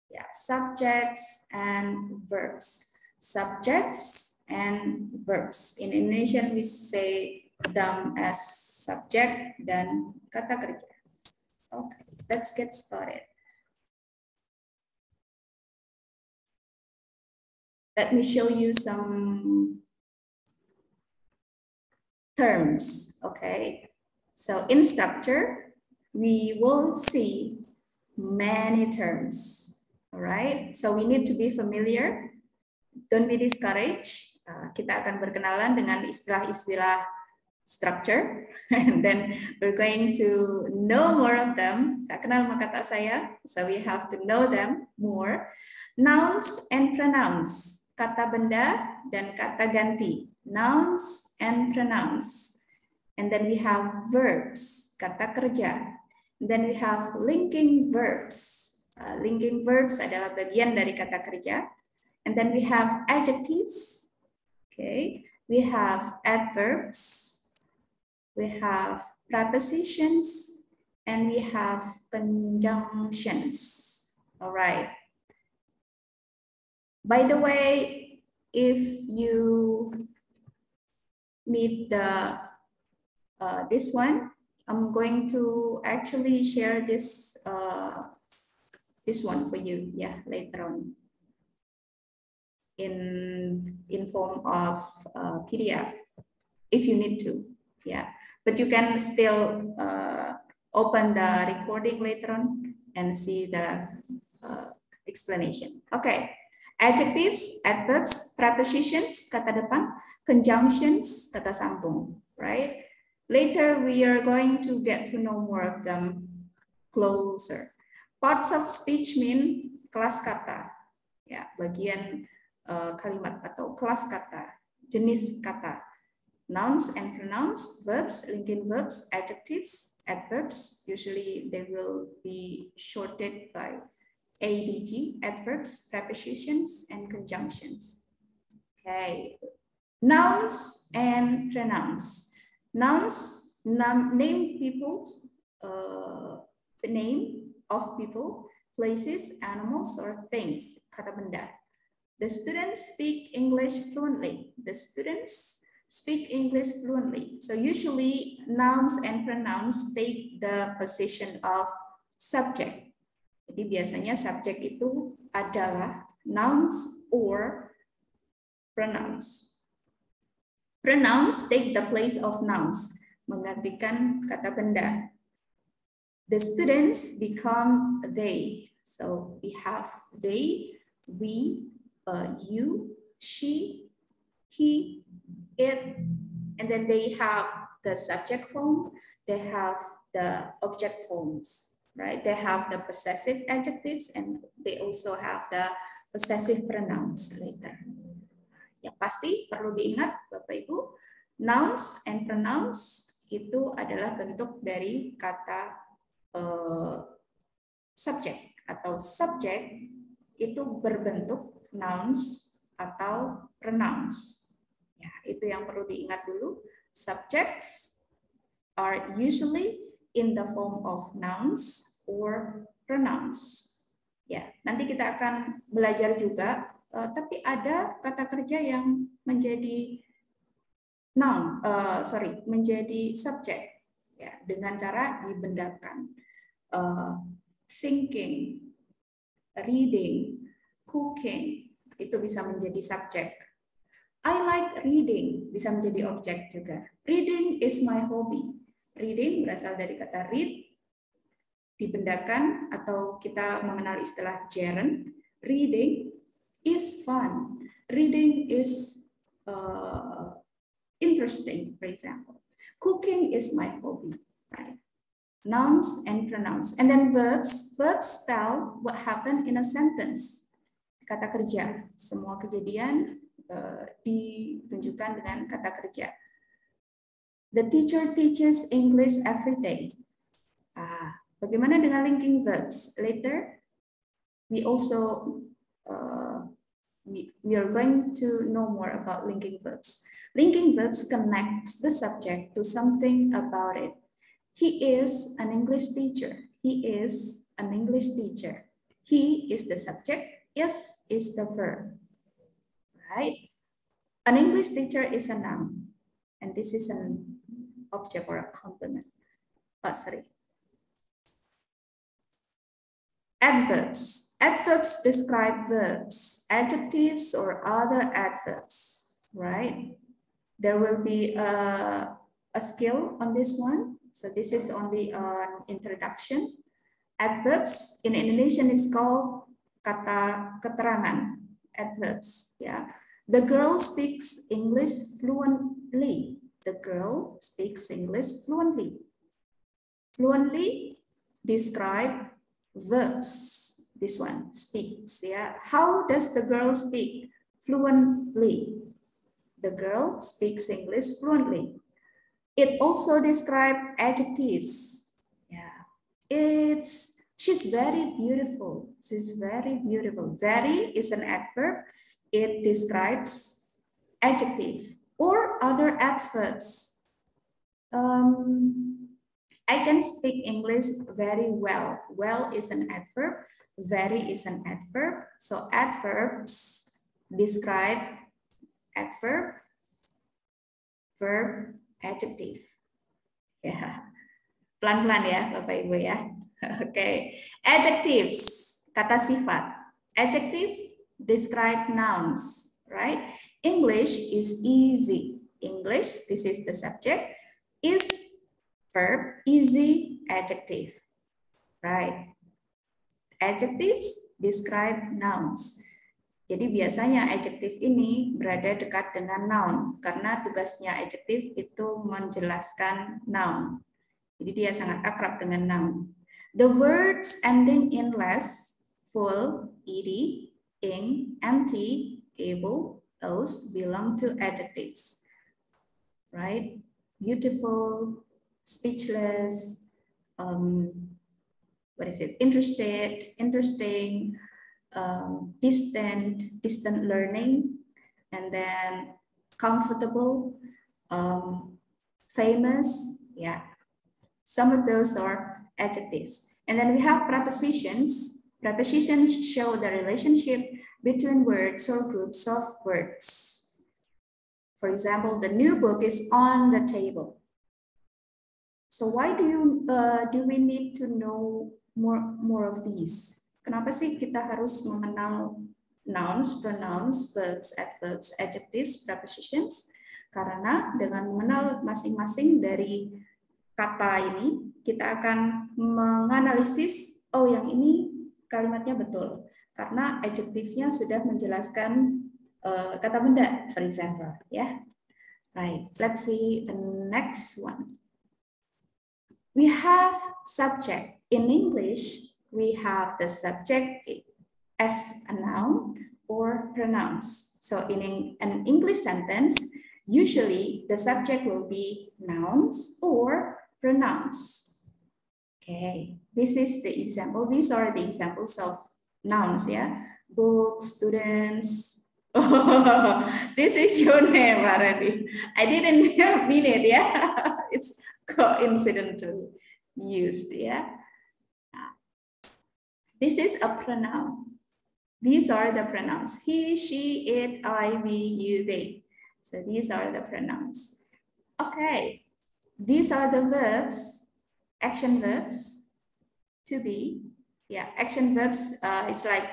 Yeah, subjects and verbs. Subjects and verbs. In Indonesian, we say them as subject dan kata kerja. Okay, let's get started. Let me show you some terms, okay? So in structure, we will see many terms, all right? So we need to be familiar. Don't be discouraged. Kita akan berkenalan dengan istilah-istilah structure, and then we're going to know more of them. Tak kenal maka tak sayang, so we have to know them more. Nouns and pronouns, kata benda dan kata ganti. Nouns and pronouns. And then we have verbs, kata kerja. And then we have linking verbs. Linking verbs adalah bagian dari kata kerja. And then we have adjectives. Okay, we have adverbs. We have prepositions, and we have conjunctions. All right. By the way, if you need the this one, I'm going to actually share this this one for you, yeah, later on in form of PDF, if you need to, yeah. But you can still open the recording later on and see the explanation. Okay, adjectives, adverbs, prepositions, kata depan, conjunctions, kata sambung, right? Later, we are going to get to know more of them closer. Parts of speech mean kelas kata, ya, bagian kalimat atau kelas kata, jenis kata. Nouns and pronouns, verbs, linking verbs, adjectives, adverbs. Usually they will be shorted by ADG, adverbs, prepositions, and conjunctions. Okay, nouns and pronouns. Nouns, name people, the name of people, places, animals, or things, kata benda. The students speak English fluently. The students speak English fluently. So usually nouns and pronouns take the position of subject. Jadi biasanya subjek itu adalah nouns or pronouns. Pronouns take the place of nouns, menggantikan kata benda. The students become they. So we have they, we, you, she, he, it, and then they have the subject form, they have the object forms, right? They have the possessive adjectives and they also have the possessive pronouns later. Yang pasti perlu diingat Bapak Ibu, nouns and pronouns itu adalah bentuk dari kata subject atau subject itu berbentuk nouns atau pronouns. Ya, itu yang perlu diingat dulu. Subjects are usually in the form of nouns or pronouns. Ya, nanti kita akan belajar juga, tapi ada kata kerja yang menjadi noun, menjadi subjek, ya, dengan cara dibendakan. Thinking, reading, cooking, itu bisa menjadi subjek. I like reading, bisa menjadi objek juga. Reading is my hobby. Reading berasal dari kata read, dibendakan atau kita mengenal istilah gerund. Reading is fun. Reading is interesting, for example. Cooking is my hobby. Right? Nouns and pronouns. And then verbs. Verbs tell what happened in a sentence. Kata kerja. Semua kejadian ditunjukkan dengan kata kerja. The teacher teaches English every day. Bagaimana dengan linking verbs? Later, we also we are going to know more about linking verbs. Linking verbs connects the subject to something about it. He is an English teacher. He is an English teacher. He is the subject. Is the verb. Right? An English teacher is a noun. And this is an object or a complement. Adverbs. Adverbs describe verbs, adjectives, or other adverbs, right? There will be a skill on this one. So this is only an introduction. Adverbs in Indonesian is called kata keterangan. Adverbs, yeah. The girl speaks English fluently. The girl speaks English fluently. Fluently describe verbs. This one speaks, yeah. How does the girl speak? Fluently. The girl speaks English fluently. It also describes adjectives. Yeah, she's very beautiful. She's very beautiful. Very is an adverb. It describes adjective or other adverbs. I can speak English very well. Well is an adverb. Very is an adverb. So adverbs describe adverb, verb, adjective. Ya, pelan-pelan ya Bapak Ibu ya. Oke, adjectives, kata sifat. Adjective describe nouns, right? English is easy. English, this is the subject, is verb, easy, adjective, right? Adjectives describe nouns. Jadi biasanya adjektif ini berada dekat dengan noun karena tugasnya adjektif itu menjelaskan noun. Jadi dia sangat akrab dengan noun. The words ending in less, full, ed, ing, empty, able, those belong to adjectives. Right? Beautiful, speechless, what is it? Interested, interesting, distant learning, and then comfortable, famous, yeah. Some of those are adjectives. And then we have prepositions. Prepositions show the relationship between words or groups of words. For example, the new book is on the table. So why do we need to know more of these? Kenapa sih kita harus mengenal nouns, pronouns, verbs, adverbs, adjectives, prepositions? Karena dengan mengenal masing-masing dari kata ini, kita akan menganalisis, oh yang ini kalimatnya betul. Karena adjektifnya sudah menjelaskan kata benda, for example. Yeah. Right, let's see the next one. We have subject. In English, we have the subject as a noun or pronouns. So in an English sentence, usually the subject will be nouns or pronouns. Okay, this is the example. These are the examples of nouns, yeah. Books, students. Oh, this is your name already. I didn't mean it, yeah. It's coincidental used, yeah. This is a pronoun. These are the pronouns. He, she, it, I, we, you, they. So these are the pronouns. Okay. These are the verbs, action verbs, to be. Yeah, action verbs is like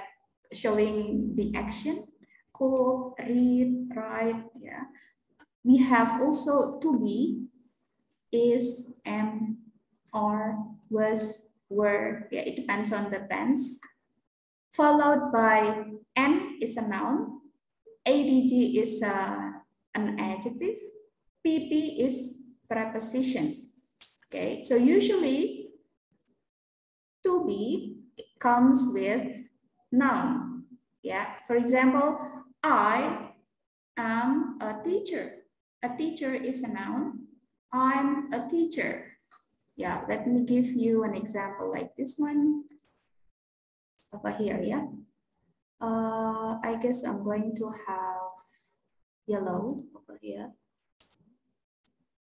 showing the action. Cook, read, write, yeah. We have also to be, is, am, are, was, were, yeah, it depends on the tense. Followed by N is a noun, ADG is an adjective, PP is preposition. Okay, so usually to be comes with noun. Yeah, for example, I am a teacher. A teacher is a noun. I'm a teacher. Yeah, let me give you an example like this one over here. Yeah, I guess I'm going to have yellow over here.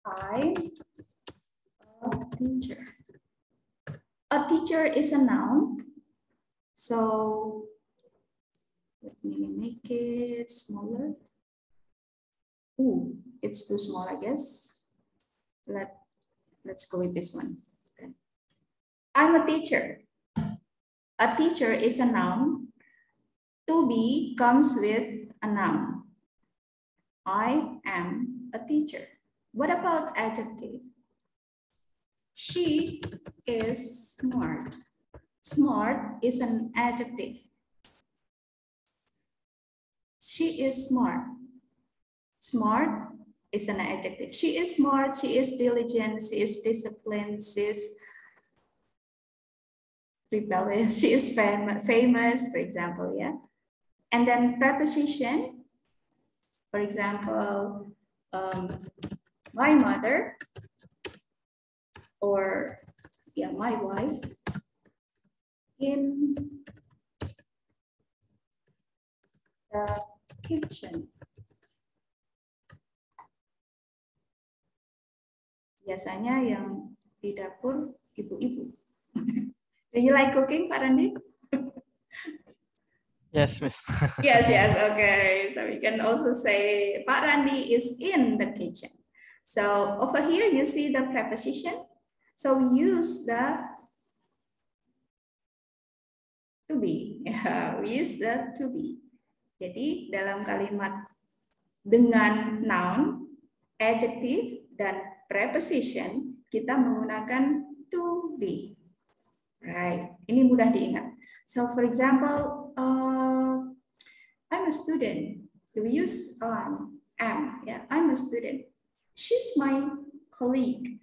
I'm a teacher. A teacher is a noun. So let me make it smaller. Ooh, it's too small, I guess. Let's go with this one. Okay. I'm a teacher. A teacher is a noun. To be comes with a noun. I am a teacher. What about adjective? She is smart. Smart is an adjective. She is smart. Smart is an adjective. She is smart, she is diligent, she is disciplined, she is rebellious, she is famous, for example, yeah. And then preposition, for example, my mother, or yeah, my wife, in the kitchen. Biasanya yang di dapur ibu-ibu. Do you like cooking, Pak Randi? Yes, Miss. Yes, yes, okay. So we can also say Pak Randi is in the kitchen. So over here you see the preposition. So we use the to be. Yeah, we use the to be. Jadi dalam kalimat dengan noun, adjective, dan preposition kita menggunakan to be. Right. Ini mudah diingat. So for example, I'm a student. Do we use am? Yeah, I'm a student. She's my colleague.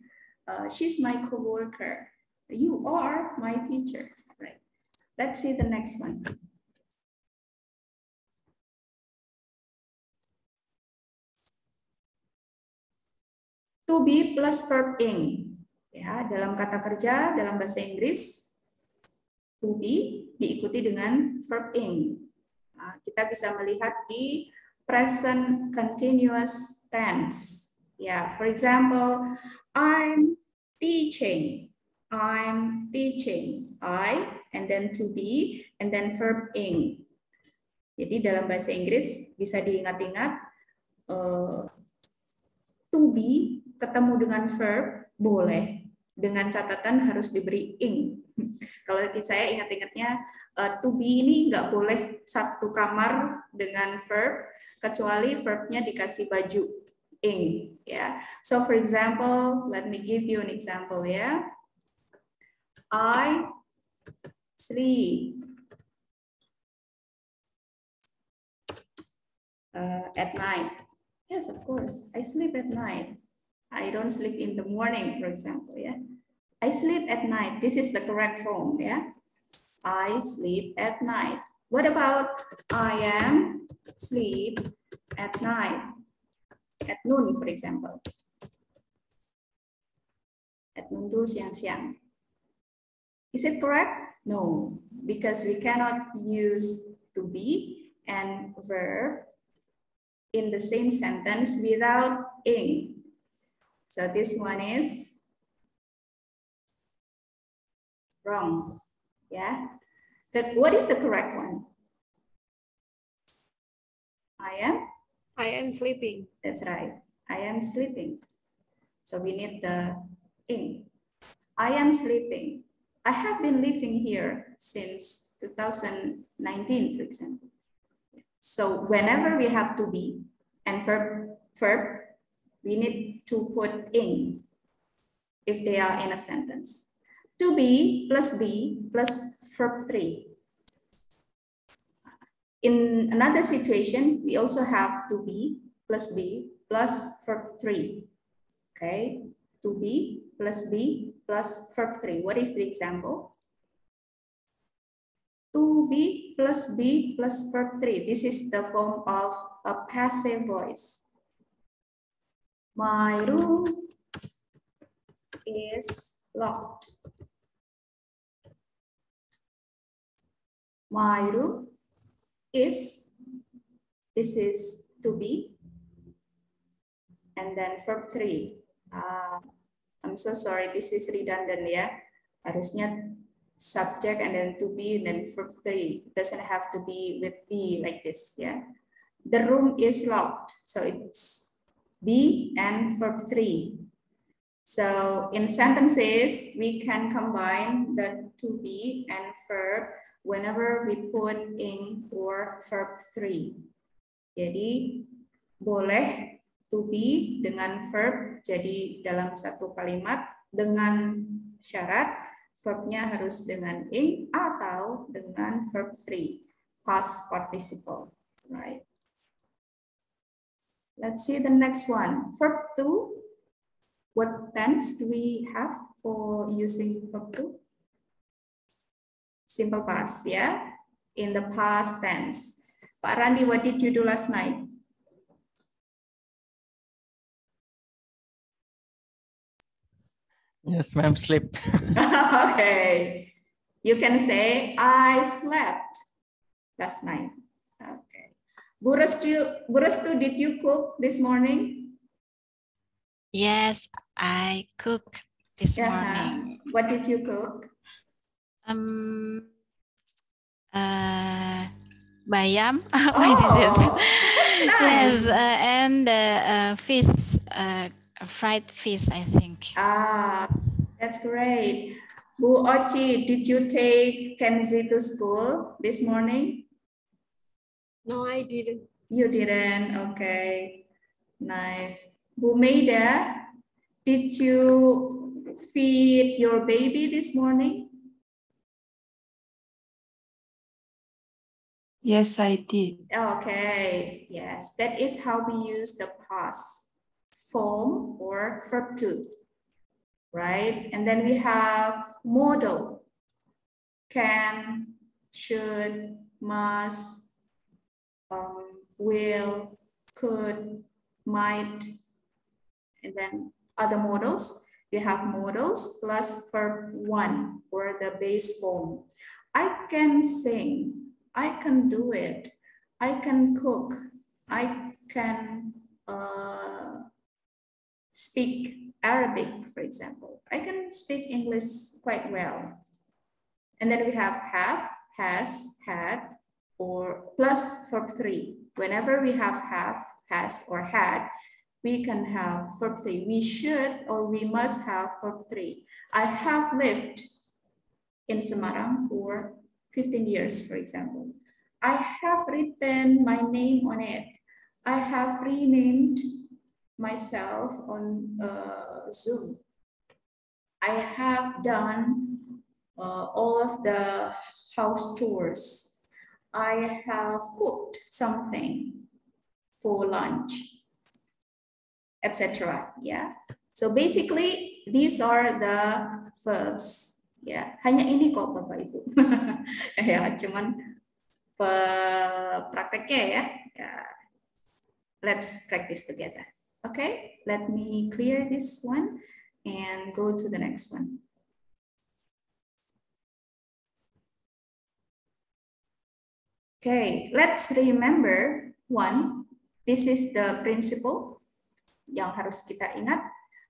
She's my coworker. You are my teacher. Right. Let's see the next one. To be plus verb ing. Ya, dalam kata kerja dalam bahasa Inggris, to be diikuti dengan verb ing. Nah, kita bisa melihat di present continuous tense. Ya, for example, I'm teaching. I'm teaching. I and then to be and then verb ing. Jadi dalam bahasa Inggris bisa diingat-ingat to be ketemu dengan verb boleh, dengan catatan harus diberi ing. Kalau saya ingat-ingatnya to be ini nggak boleh satu kamar dengan verb kecuali verbnya dikasih baju ing, ya. So for example, let me give you an example, ya. I sleep at night. Yes, of course. I sleep at night. I don't sleep in the morning, for example, yeah. I sleep at night. This is the correct form, yeah. I sleep at night. What about I am sleep at night? At noon, for example. At noon itu siang-siang. Is it correct? No, because we cannot use to be and verb in the same sentence without ing. So this one is wrong. Yeah. What is the correct one? I am sleeping. That's right. I am sleeping. So we need the ing. I am sleeping. I have been living here since 2019, for example. So whenever we have to be and verb, we need to put ing if they are in a sentence. To be plus verb 3. In another situation, we also have to be plus verb 3. Okay, to be plus verb 3. What is the example? to be plus be plus verb 3. This is the form of a passive voice. My room is locked. My room is, this is to be, and then verb 3. I'm so sorry, this is redundant ya. Harusnya subject and then to be and then verb 3. It doesn't have to be with be like this ya. The room is locked, so it's be and verb 3. So in sentences, we can combine the to be and verb whenever we put in or verb 3. Jadi boleh to be dengan verb jadi dalam satu kalimat dengan syarat verbnya harus dengan in atau dengan verb 3, past participle, right? Let's see the next one. Verb 2. What tense do we have for using verb 2? Simple past, yeah? In the past tense. Pak Randi, what did you do last night? Yes, ma'am, sleep. Okay. You can say, I slept last night. Okay. Bu Restu, did you cook this morning? Yes, I cooked this morning. What did you cook? Bayam. Oh, nice. Yes, and fish, fried fish, I think. Ah, that's great. Bu Ochi, did you take Kenzie to school this morning? No, I didn't. You didn't? Okay, nice. Bu Meida, did you feed your baby this morning? Yes, I did. Okay, yes, that is how we use the past form or verb 2, right? And then we have modal, can, should, must, will, could, might, and then other modals. We have modals plus verb 1 or the base form. I can sing, I can do it, I can cook, I can speak Arabic, for example. I can speak English quite well. And then we have has, had, or plus verb 3. Whenever we have has, or had, we can have verb 3. We should or we must have verb 3. I have lived in Semarang for 15 years, for example. I have written my name on it. I have renamed myself on Zoom. I have done all of the house chores. I have cooked something for lunch, etc. Yeah. So basically, these are the verbs. Ya, hanya ini kok Bapak Ibu. Ya, cuman prakteknya ya. Let's practice together. Okay, let me clear this one and go to the next one. Okay, let's remember one. This is the principle yang harus kita ingat.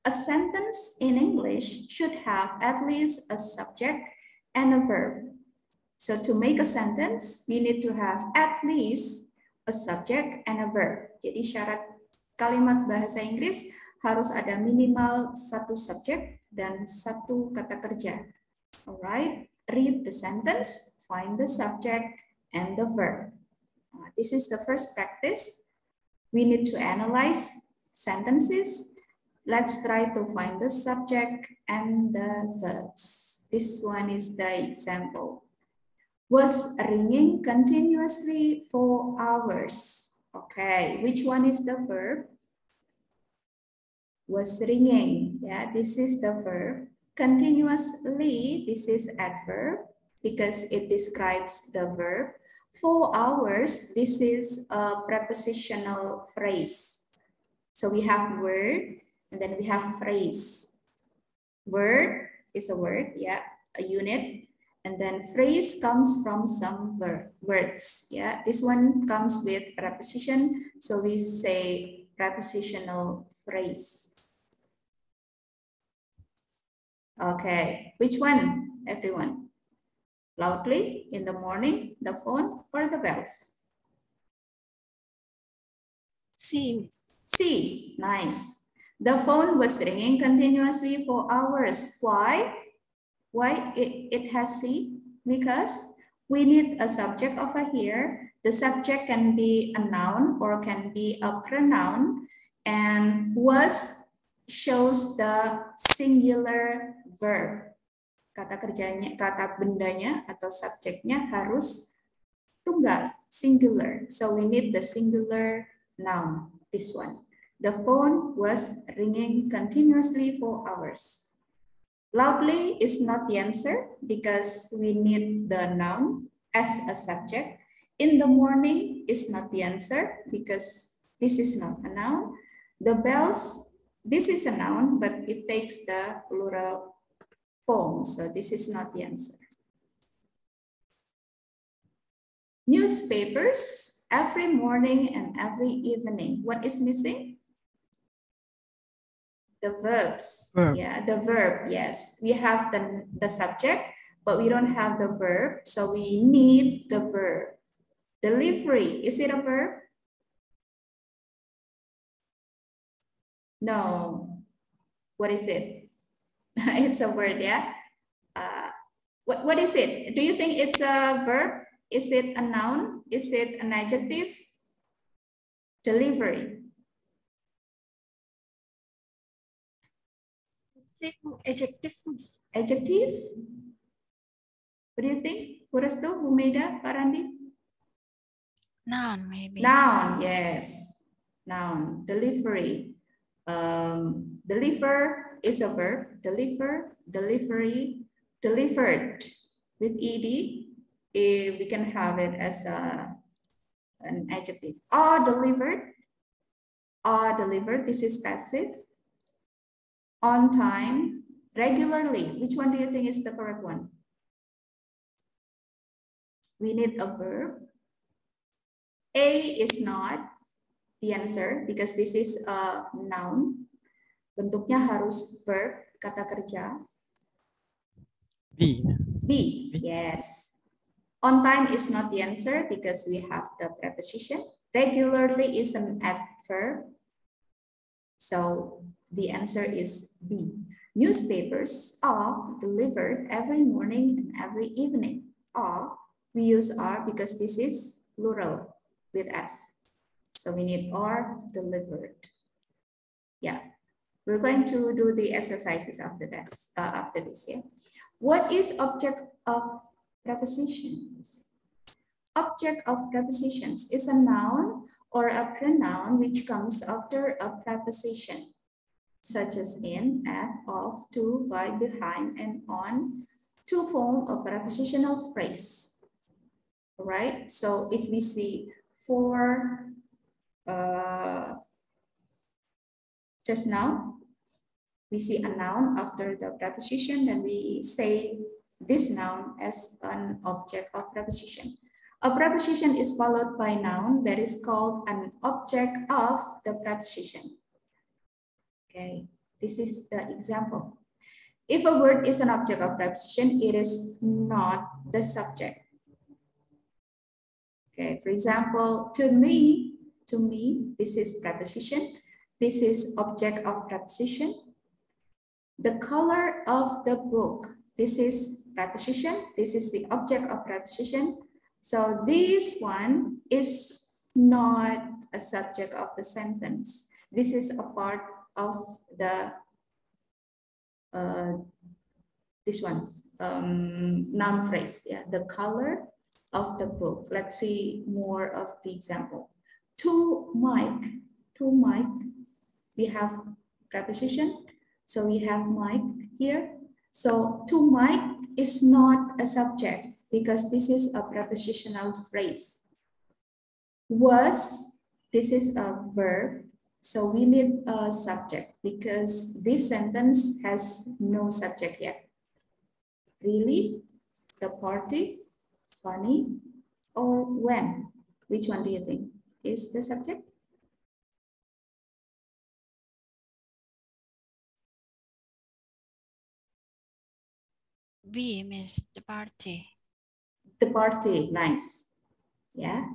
A sentence in English should have at least a subject and a verb. So to make a sentence, we need to have at least a subject and a verb. Jadi syarat kalimat bahasa Inggris harus ada minimal satu subjek dan satu kata kerja. Alright, read the sentence, find the subject and the verb. This is the first practice. We need to analyze sentences. Let's try to find the subject and the verbs. This one is the example. Was ringing continuously for hours. Okay, which one is the verb? Was ringing. Yeah, this is the verb. Continuously, this is adverb. because it describes the verb. 4 hours, this is a prepositional phrase. So we have word and then we have phrase. Word is a word, yeah, a unit. And then phrase comes from some words, yeah. This one comes with preposition, so we say prepositional phrase. Okay, which one, everyone? Loudly, in the morning, the phone, or the bells? C. C, nice. The phone was ringing continuously for hours. Why? Why it has C? Because we need a subject over here. The subject can be a noun or can be a pronoun, and was shows the singular verb. Kata kerjanya, kata bendanya atau subjeknya harus tunggal, singular. So we need the singular noun, this one. The phone was ringing continuously for hours. Loudly is not the answer because we need the noun as a subject. In the morning is not the answer because this is not a noun. The bells, this is a noun, but it takes the plural form. So this is not the answer. Newspapers every morning and every evening. What is missing? The verbs. Verb. Yeah, the verb. Yes, we have the subject, but we don't have the verb. So we need the verb. Delivery, is it a verb? No. What is it? It's a word, yeah. What is it? Do you think it's a verb? Is it a noun? Is it an adjective? Delivery. Adjective. Adjective? What do you think? Purastu, Bumeda, Parandi? Noun, maybe. Noun, yes. Noun. Delivery. Deliver is a verb. Deliver, delivery, delivered. With ed, we can have it as an adjective. Are delivered. Are delivered. This is passive. On time. Regularly. Which one do you think is the correct one? We need a verb. A is not the answer because this is a noun. Bentuknya harus verb, kata kerja. B. B, yes. On time is not the answer because we have the preposition. Regularly is an adverb. So the answer is B. Newspapers are delivered every morning and every evening. Are, we use are because this is plural with S. So we need are delivered. Yeah, we're going to do the exercises after this. Yeah. What is object of prepositions? Object of prepositions is a noun or a pronoun which comes after a preposition, such as in, at, of, to, by, behind, and on, to form a prepositional phrase. All right, so if we see for just now, we see a noun after the preposition, then we say this noun as an object of preposition. A preposition is followed by noun that is called an object of the preposition. Okay, this is the example. If a word is an object of preposition, it is not the subject. Okay, for example, to me, this is preposition. This is object of preposition. The color of the book, this is preposition. This is the object of preposition. So this one is not a subject of the sentence. This is a part of the, this one, noun phrase, yeah, the color of the book. Let's see more of the example. To Mike, we have preposition. So we have Mike here. So to Mike is not a subject. because this is a prepositional phrase. Was, this is a verb, so we need a subject because this sentence has no subject yet. Really? The party? Funny? Or when? Which one do you think is the subject? B, Miss, the party. The party, nice. Yeah,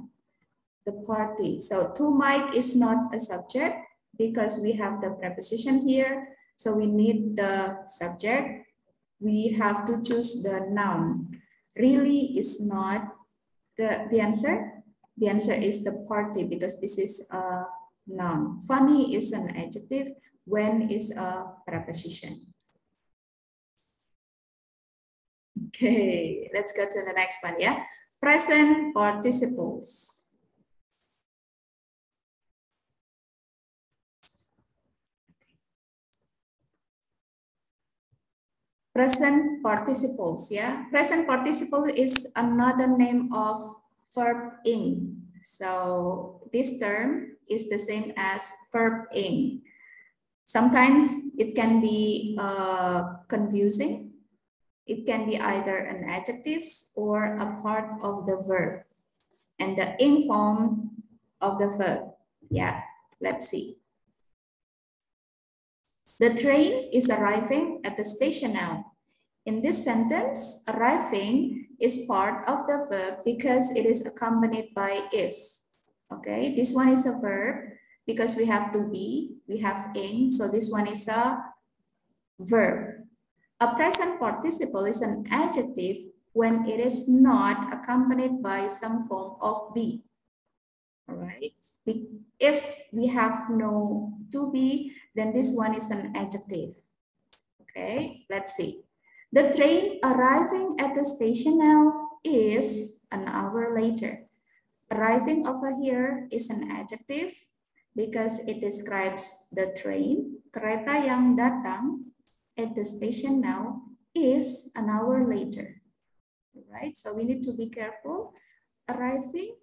the party. So to Mike is not a subject because we have the preposition here. So we need the subject. We have to choose the noun. Really is not the answer. The answer is the party because this is a noun. Funny is an adjective. When is a preposition. Okay, let's go to the next one, yeah. Present participles. Present participles, yeah. Present participle is another name of verb ing. So this term is the same as verb ing. Sometimes it can be confusing. It can be either an adjective or a part of the verb and the ing form of the verb. Yeah, let's see. The train is arriving at the station now. In this sentence, arriving is part of the verb because it is accompanied by is. Okay, this one is a verb because we have to be, we have ing, so this one is a verb. A present participle is an adjective when it is not accompanied by some form of be. All right. If we have no to be, then this one is an adjective. Okay, let's see. The train arriving at the station now is an hour later. Arriving over here is an adjective because it describes the train. Kereta yang datang at the station now is an hour later. Right? So we need to be careful. Arriving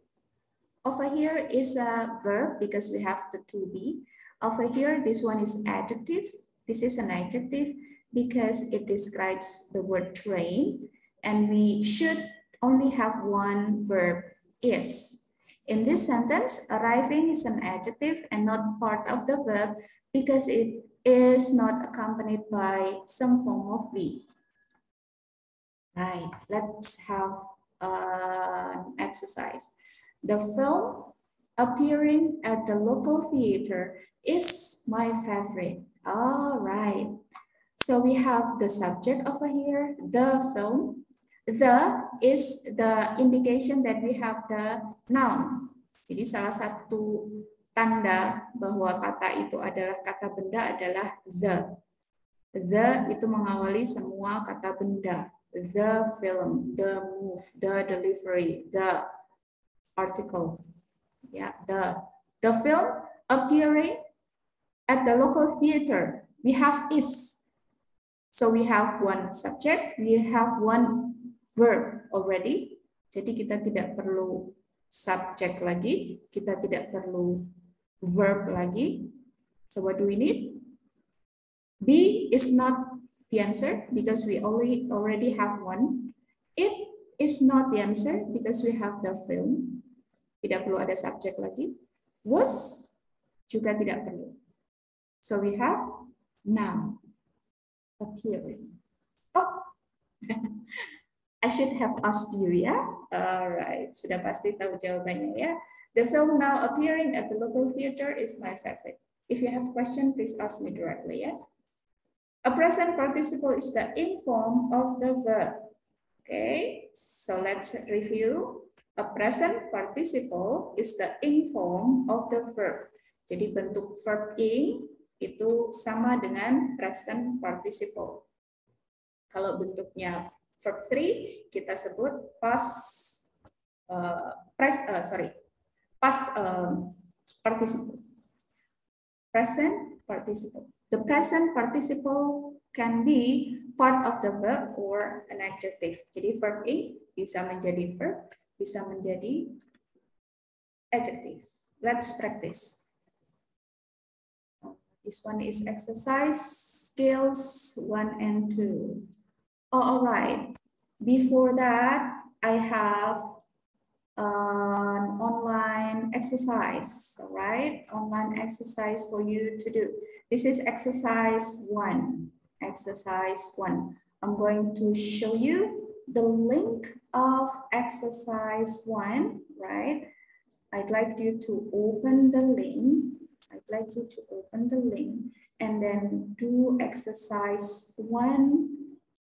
over here is a verb because we have the to be. Over here, this one is adjective. This is an adjective because it describes the word train, and we should only have one verb, is. In this sentence, arriving is an adjective and not part of the verb because it is not accompanied by some form of be. Right, let's have an exercise. The film appearing at the local theater is my favorite. All right. So we have the subject over here, the film. The is the indication that we have the noun. Jadi salah satu tanda bahwa kata itu adalah kata benda adalah the. The itu mengawali semua kata benda. The film, the move, the delivery, the article. Yeah, the film appearing at the local theater. We have is. So we have one subject, we have one verb already. Jadi kita tidak perlu subject lagi, kita tidak perlu verb lagi. So what do we need? B is not the answer because we already have one. It is not the answer because we have the film. Tidak perlu ada subject lagi. Was juga tidak perlu. So we have now. Appearing. Oh, I should have asked you, yeah? All right, sudah pasti tahu jawabannya, ya. The film now appearing at the local theater is my favorite. If you have question, please ask me directly, yeah? A present participle is the ing form of the verb. Okay, so let's review. A present participle is the ing form of the verb. Jadi bentuk verb ing itu sama dengan present participle. Kalau bentuknya verb 3 kita sebut past participle. Present participle. The present participle can be part of the verb or an adjective. Jadi verb ing bisa menjadi verb, bisa menjadi adjective. Let's practice. This one is exercise skills 1 and 2. Oh, all right. Before that, I have an online exercise, all right? Online exercise for you to do. This is exercise 1. Exercise 1. I'm going to show you the link of exercise 1, right? I'd like you to open the link. I'd like you to open the link and then do exercise 1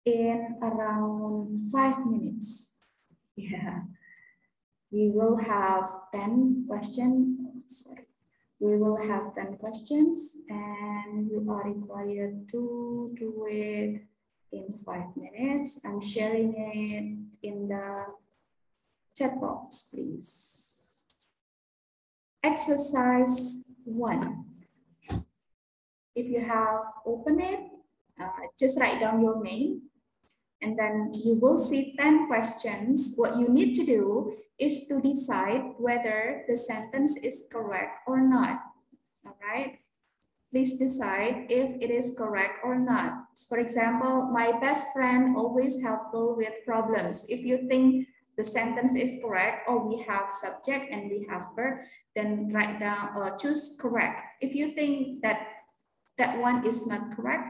in around 5 minutes. Yeah. We will have 10 questions. Sorry. We will have 10 questions and you are required to do it in 5 minutes. I'm sharing it in the chat box, please. Exercise 1. If you have opened it, just write down your name. And then you will see 10 questions. What you need to do is to decide whether the sentence is correct or not. All right. Please decide if it is correct or not. For example, my best friend always helpful with problems. If you think the sentence is correct, or we have subject and we have verb, then write down or choose correct. If you think that that one is not correct,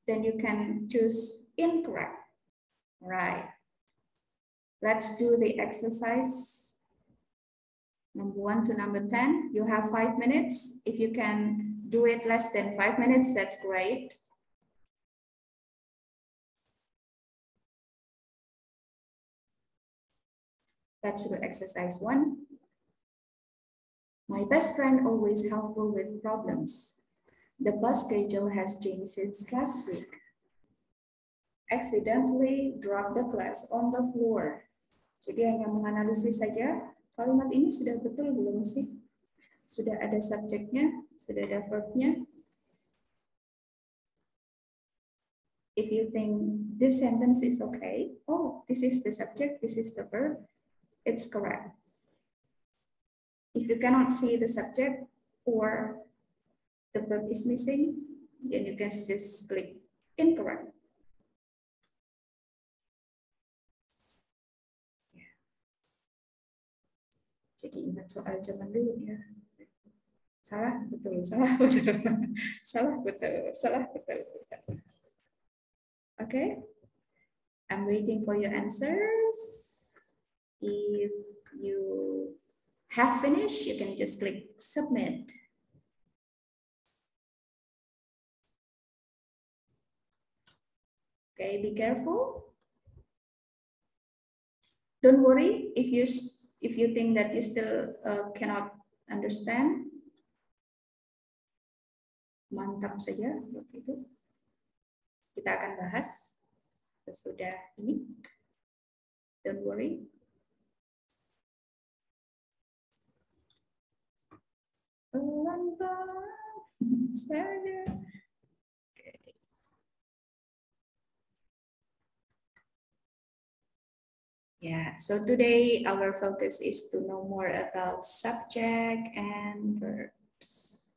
then you can choose incorrect. Right. Let's do the exercise. Number 1 to number 10. You have 5 minutes. If you can do it less than 5 minutes, that's great. Let's do exercise 1. My best friend always helpful with problems. The bus schedule has changed since last week. Accidentally drop the class on the floor. Jadi hanya menganalisis saja, kalimat ini sudah betul belum sih? Sudah ada subjeknya, sudah ada verbnya. If you think this sentence is okay, oh, this is the subject, this is the verb, it's correct. If you cannot see the subject or the verb is missing, then you can just click incorrect. Jadi ingat soal zaman dulu ya. Salah, betul, salah, betul. Salah, betul, salah, betul. Okay. I'm waiting for your answers. If you have finished, you can just click submit. Okay, be careful. Don't worry if you think that you still cannot understand. Mantap saja begitu. Kita akan bahas sesudah ini. Don't worry. Pelan-pelan saja. Yeah, so today our focus is to know more about subject and verbs.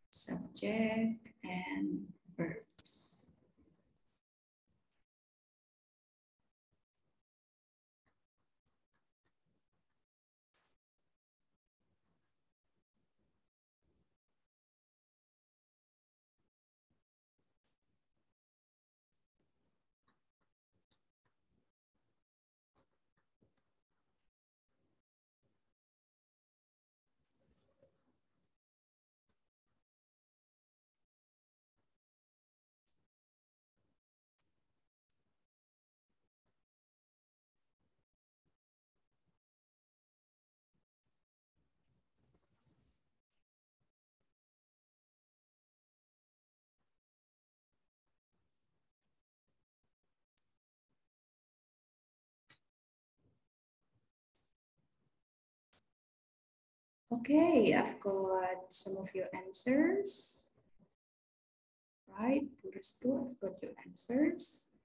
Subject and verbs. Okay, I've got some of your answers. Right, I've got your answers.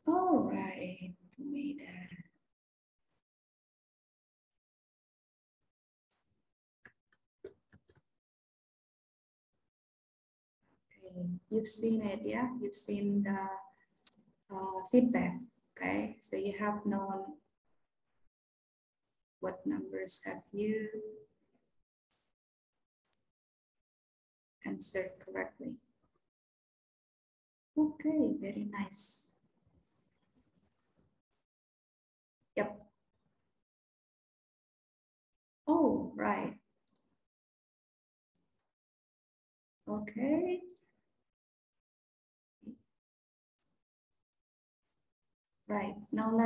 All right, Bumeda. Okay, you've seen it, yeah? You've seen the feedback, okay? So you have known what numbers have you answered correctly. Okay, very nice. Yep. Oh, right. Okay. Right, now we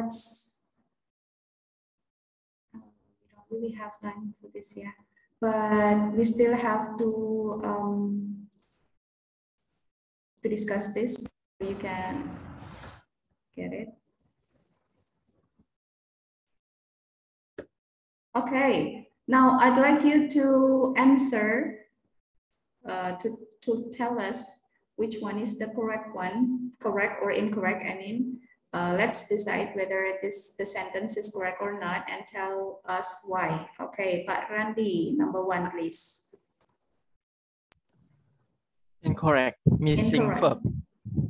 don't really have time for this yet, but we still have to discuss this. You can get it. Okay, now I'd like you to answer, to tell us which one is the correct one, correct or incorrect, I mean. Let's decide whether the sentence is correct or not and tell us why. Okay, Pak Randi, number one, please. Incorrect. Missing Incorrect. verb.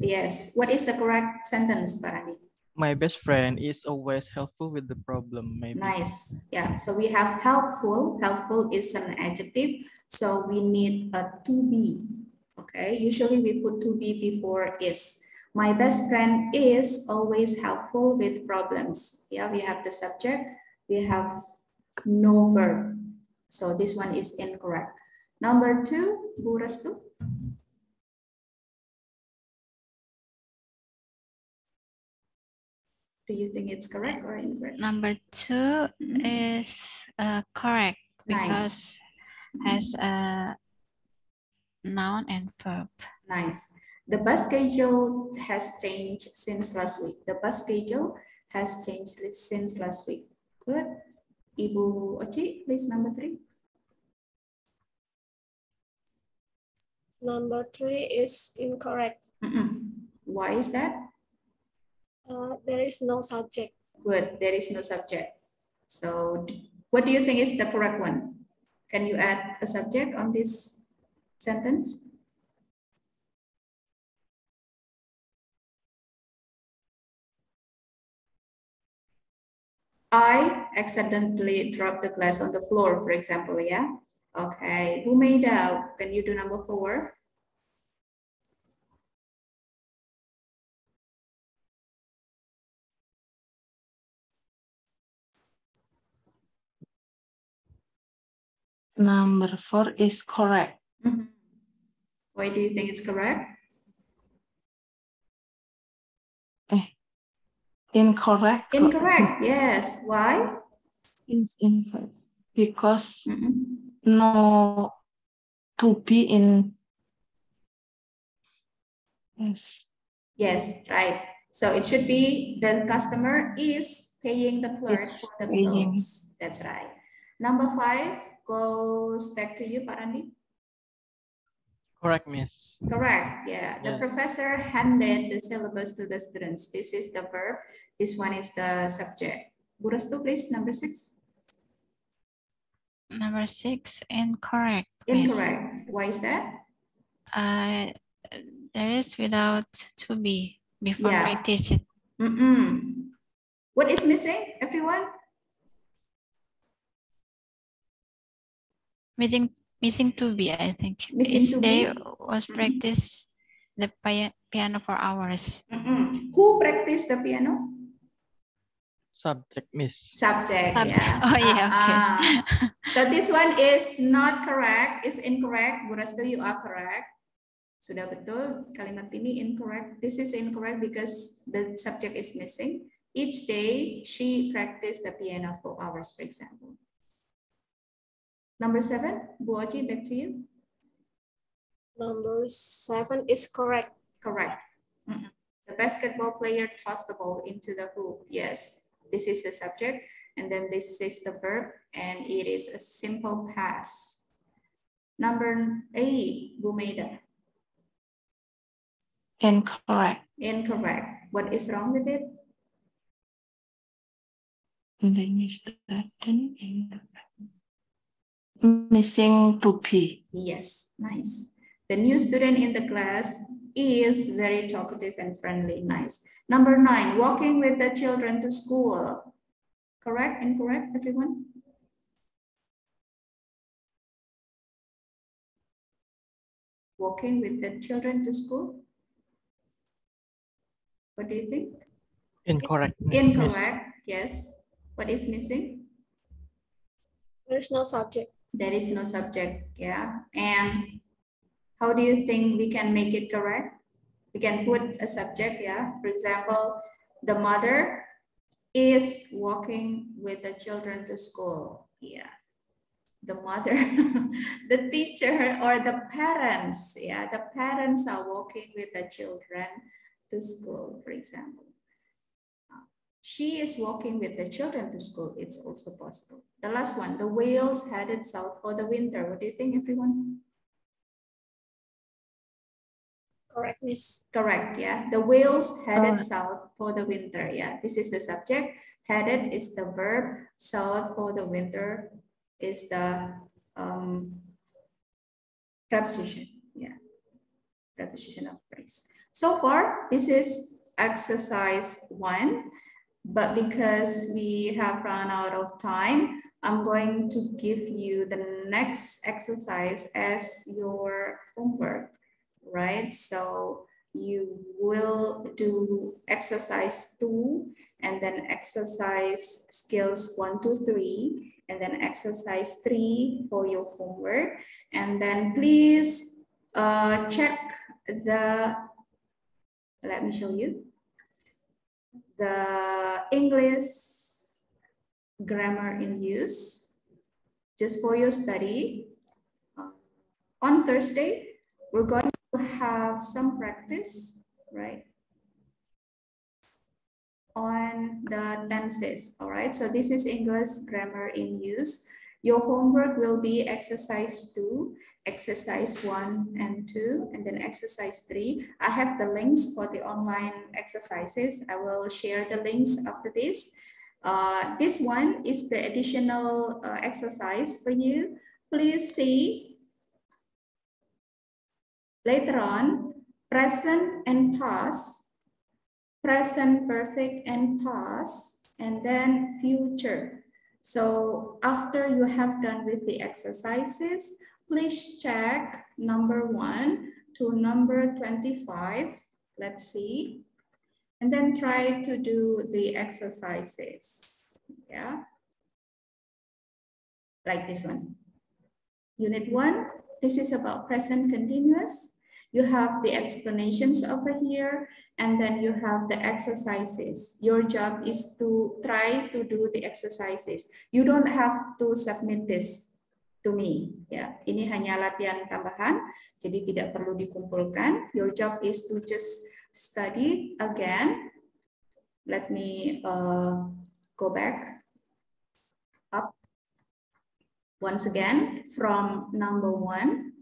Yes. What is the correct sentence, Pak Randi? My best friend is always helpful with the problem. Maybe. Nice. Yeah. So we have helpful. Helpful is an adjective. So we need a to be. Okay. Usually we put to be before is. My best friend is always helpful with problems. Yeah. We have the subject. We have no verb. So this one is incorrect. Number two, Bu Restu. Do you think it's correct or incorrect? Number two is correct because has a noun and verb. Nice. The bus schedule has changed since last week. The bus schedule has changed since last week. Good. Ibu Oci, please, number three. Number three is incorrect. Why is that? There is no subject. Good. There is no subject. So what do you think is the correct one? Can you add a subject on this sentence? I accidentally dropped the glass on the floor, for example, yeah? Okay, Bu Meida, can you do number four? Number 4 is correct. Why do you think it's correct? Incorrect. Incorrect, yes. Why? It's incorrect because no to be in. Yes. Yes, right. So it should be the customer is paying the clerk Is for the paying. clothes. That's right. Number five goes back to you, Pak Randi. Correct, miss. Correct, yeah. The Yes. professor handed the syllabus to the students. This is the verb. This one is the subject. Bu Restu, please, number six. Number 6, incorrect. Miss. Incorrect. Why is that? There is without to be before Yeah. practice it. What is missing, everyone? Missing to be, I think. Missing Each to day be? was practice the piano for hours. Who practiced the piano? Subject, miss. Subject, Subject. yeah. Oh, yeah, okay. So this one is not correct, is incorrect. Bu Restu, you are correct. Sudah betul, kalimat ini incorrect. This is incorrect because the subject is missing. Each day, she practiced the piano for hours, for example. Number 7, Bu Oji, back to you. Number 7 is correct. Correct. The basketball player tossed the ball into the hoop. Yes, this is the subject. And then this is the verb, and it is a simple past. Number 8, Bu Meida. Incorrect. Incorrect. What is wrong with it? Missing to be. Yes, nice. The new student in the class is very talkative and friendly. Nice. Number 9, walking with the children to school. Correct? Incorrect, everyone? Walking with the children to school? What do you think? Incorrect. Incorrect, yes. What is missing? There's no subject. There is no subject, yeah. And how do you think we can make it correct? We can put a subject, yeah. For example, the mother is walking with the children to school. Yeah. The mother, the teacher, or the parents. Yeah, the parents are walking with the children to school, for example. She is walking with the children to school. It's also possible. The last one, the whales headed south for the winter. What do you think, everyone? Correct, Miss. Correct, yeah. The whales headed south for the winter. Yeah, this is the subject. Headed is the verb. South for the winter is the preposition. Yeah, preposition of phrase. So far, this is exercise 1. But because we have run out of time, I'm going to give you the next exercise as your homework, right? So you will do exercise 2 and then exercise skills 1 to 3 and then exercise 3 for your homework. And then please check the, let me show you, the English grammar in use just for your study. On Thursday, we're going to have some practice, right? On the tenses, all right? So this is English grammar in use. Your homework will be exercise 2, exercise 1 and 2, and then exercise 3. I have the links for the online exercises. I will share the links after this. This one is the additional exercise for you. Please see later on, present and past, present perfect and past, and then future. So after you have done with the exercises, please check number 1 to number 25. Let's see. And then try to do the exercises. Yeah. Like this one. Unit 1, this is about present continuous. You have the explanations over here, and then you have the exercises. Your job is to try to do the exercises. You don't have to submit this to me. Ya, ini hanya latihan tambahan, jadi tidak perlu dikumpulkan. Your job is to just study again. Let me go back up once again from number 1.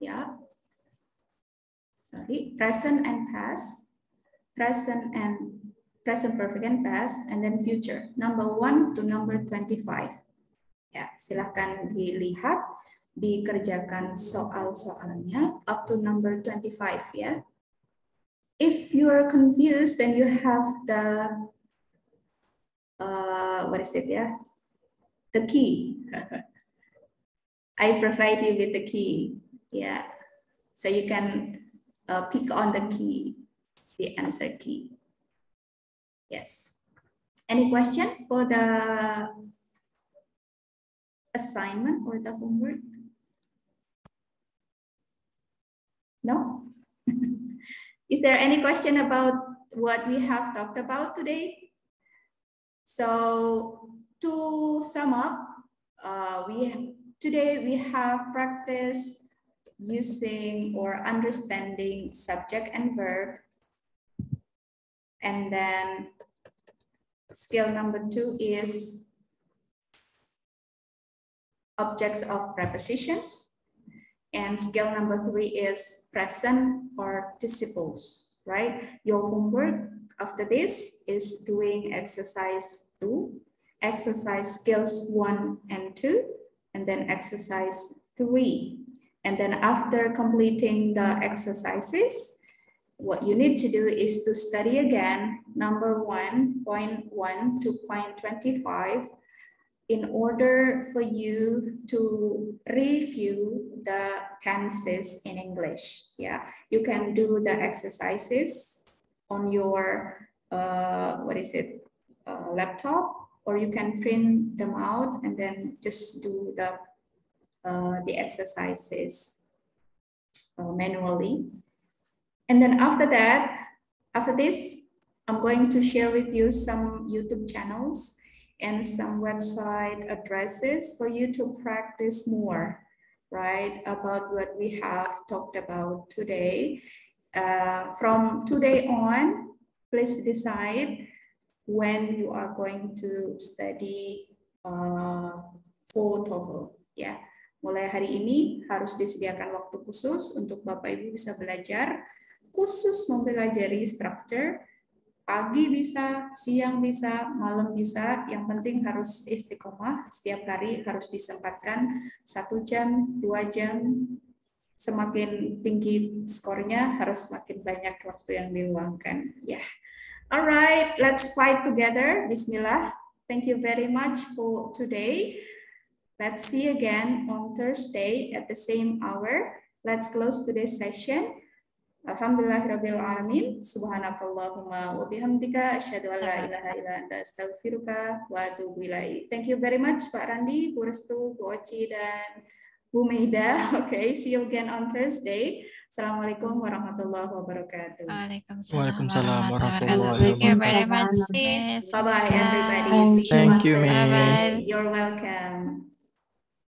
Yeah. Sorry, present and past, present perfect and past, and then future. Number 1 to number 25. Ya, silahkan dilihat, dikerjakan soal-soalnya up to number 25 ya. If you are confused, then you have the what is it ya? The key. I provide you with the key. Yeah, so you can pick on the key, the answer key. Yes. Any question for the assignment or the homework? No? Is there any question about what we have talked about today? So to sum up, today we have practiced using or understanding subject and verb. And then skill number 2 is objects of prepositions. And skill number 3 is present participles, right? Your homework after this is doing exercise 2, exercise skills 1 and 2, and then exercise 3. And then after completing the exercises, what you need to do is to study again number 1.1 to 0.25 in order for you to review the tenses in English. Yeah, you can do the exercises on your laptop, or you can print them out and then just do the exercises manually. And then after that, after this, I'm going to share with you some YouTube channels and some website addresses for you to practice more, right, about what we have talked about today. From today on, please decide when you are going to study for TOEFL. Ya, mulai hari ini harus disediakan waktu khusus untuk Bapak Ibu bisa belajar, khusus mempelajari structure. Pagi bisa, siang bisa, malam bisa, yang penting harus istiqomah, setiap hari harus disempatkan 1 jam, 2 jam, semakin tinggi skornya harus semakin banyak waktu yang diluangkan. Ya, alright, let's fight together, bismillah. Thank you very much for today. Let's see you again on Thursday at the same hour. Let's close today's session. Alhamdulillahirabbil alamin. Subhanakallahumma wa bihamdika asyhadu an la ilaha illa anta astaghfiruka wa atubu ilaik. Thank you very much Pak Randi, Bu Restu, Bu Oci dan Bu Meida. Okay, see you again on Thursday. Assalamualaikum warahmatullahi wabarakatuh. Waalaikumsalam warahmatullahi Thank you very wabarakatuh. much, Miss. Bye bye everybody. See you Thank on you, Miss. Thursday. You're welcome.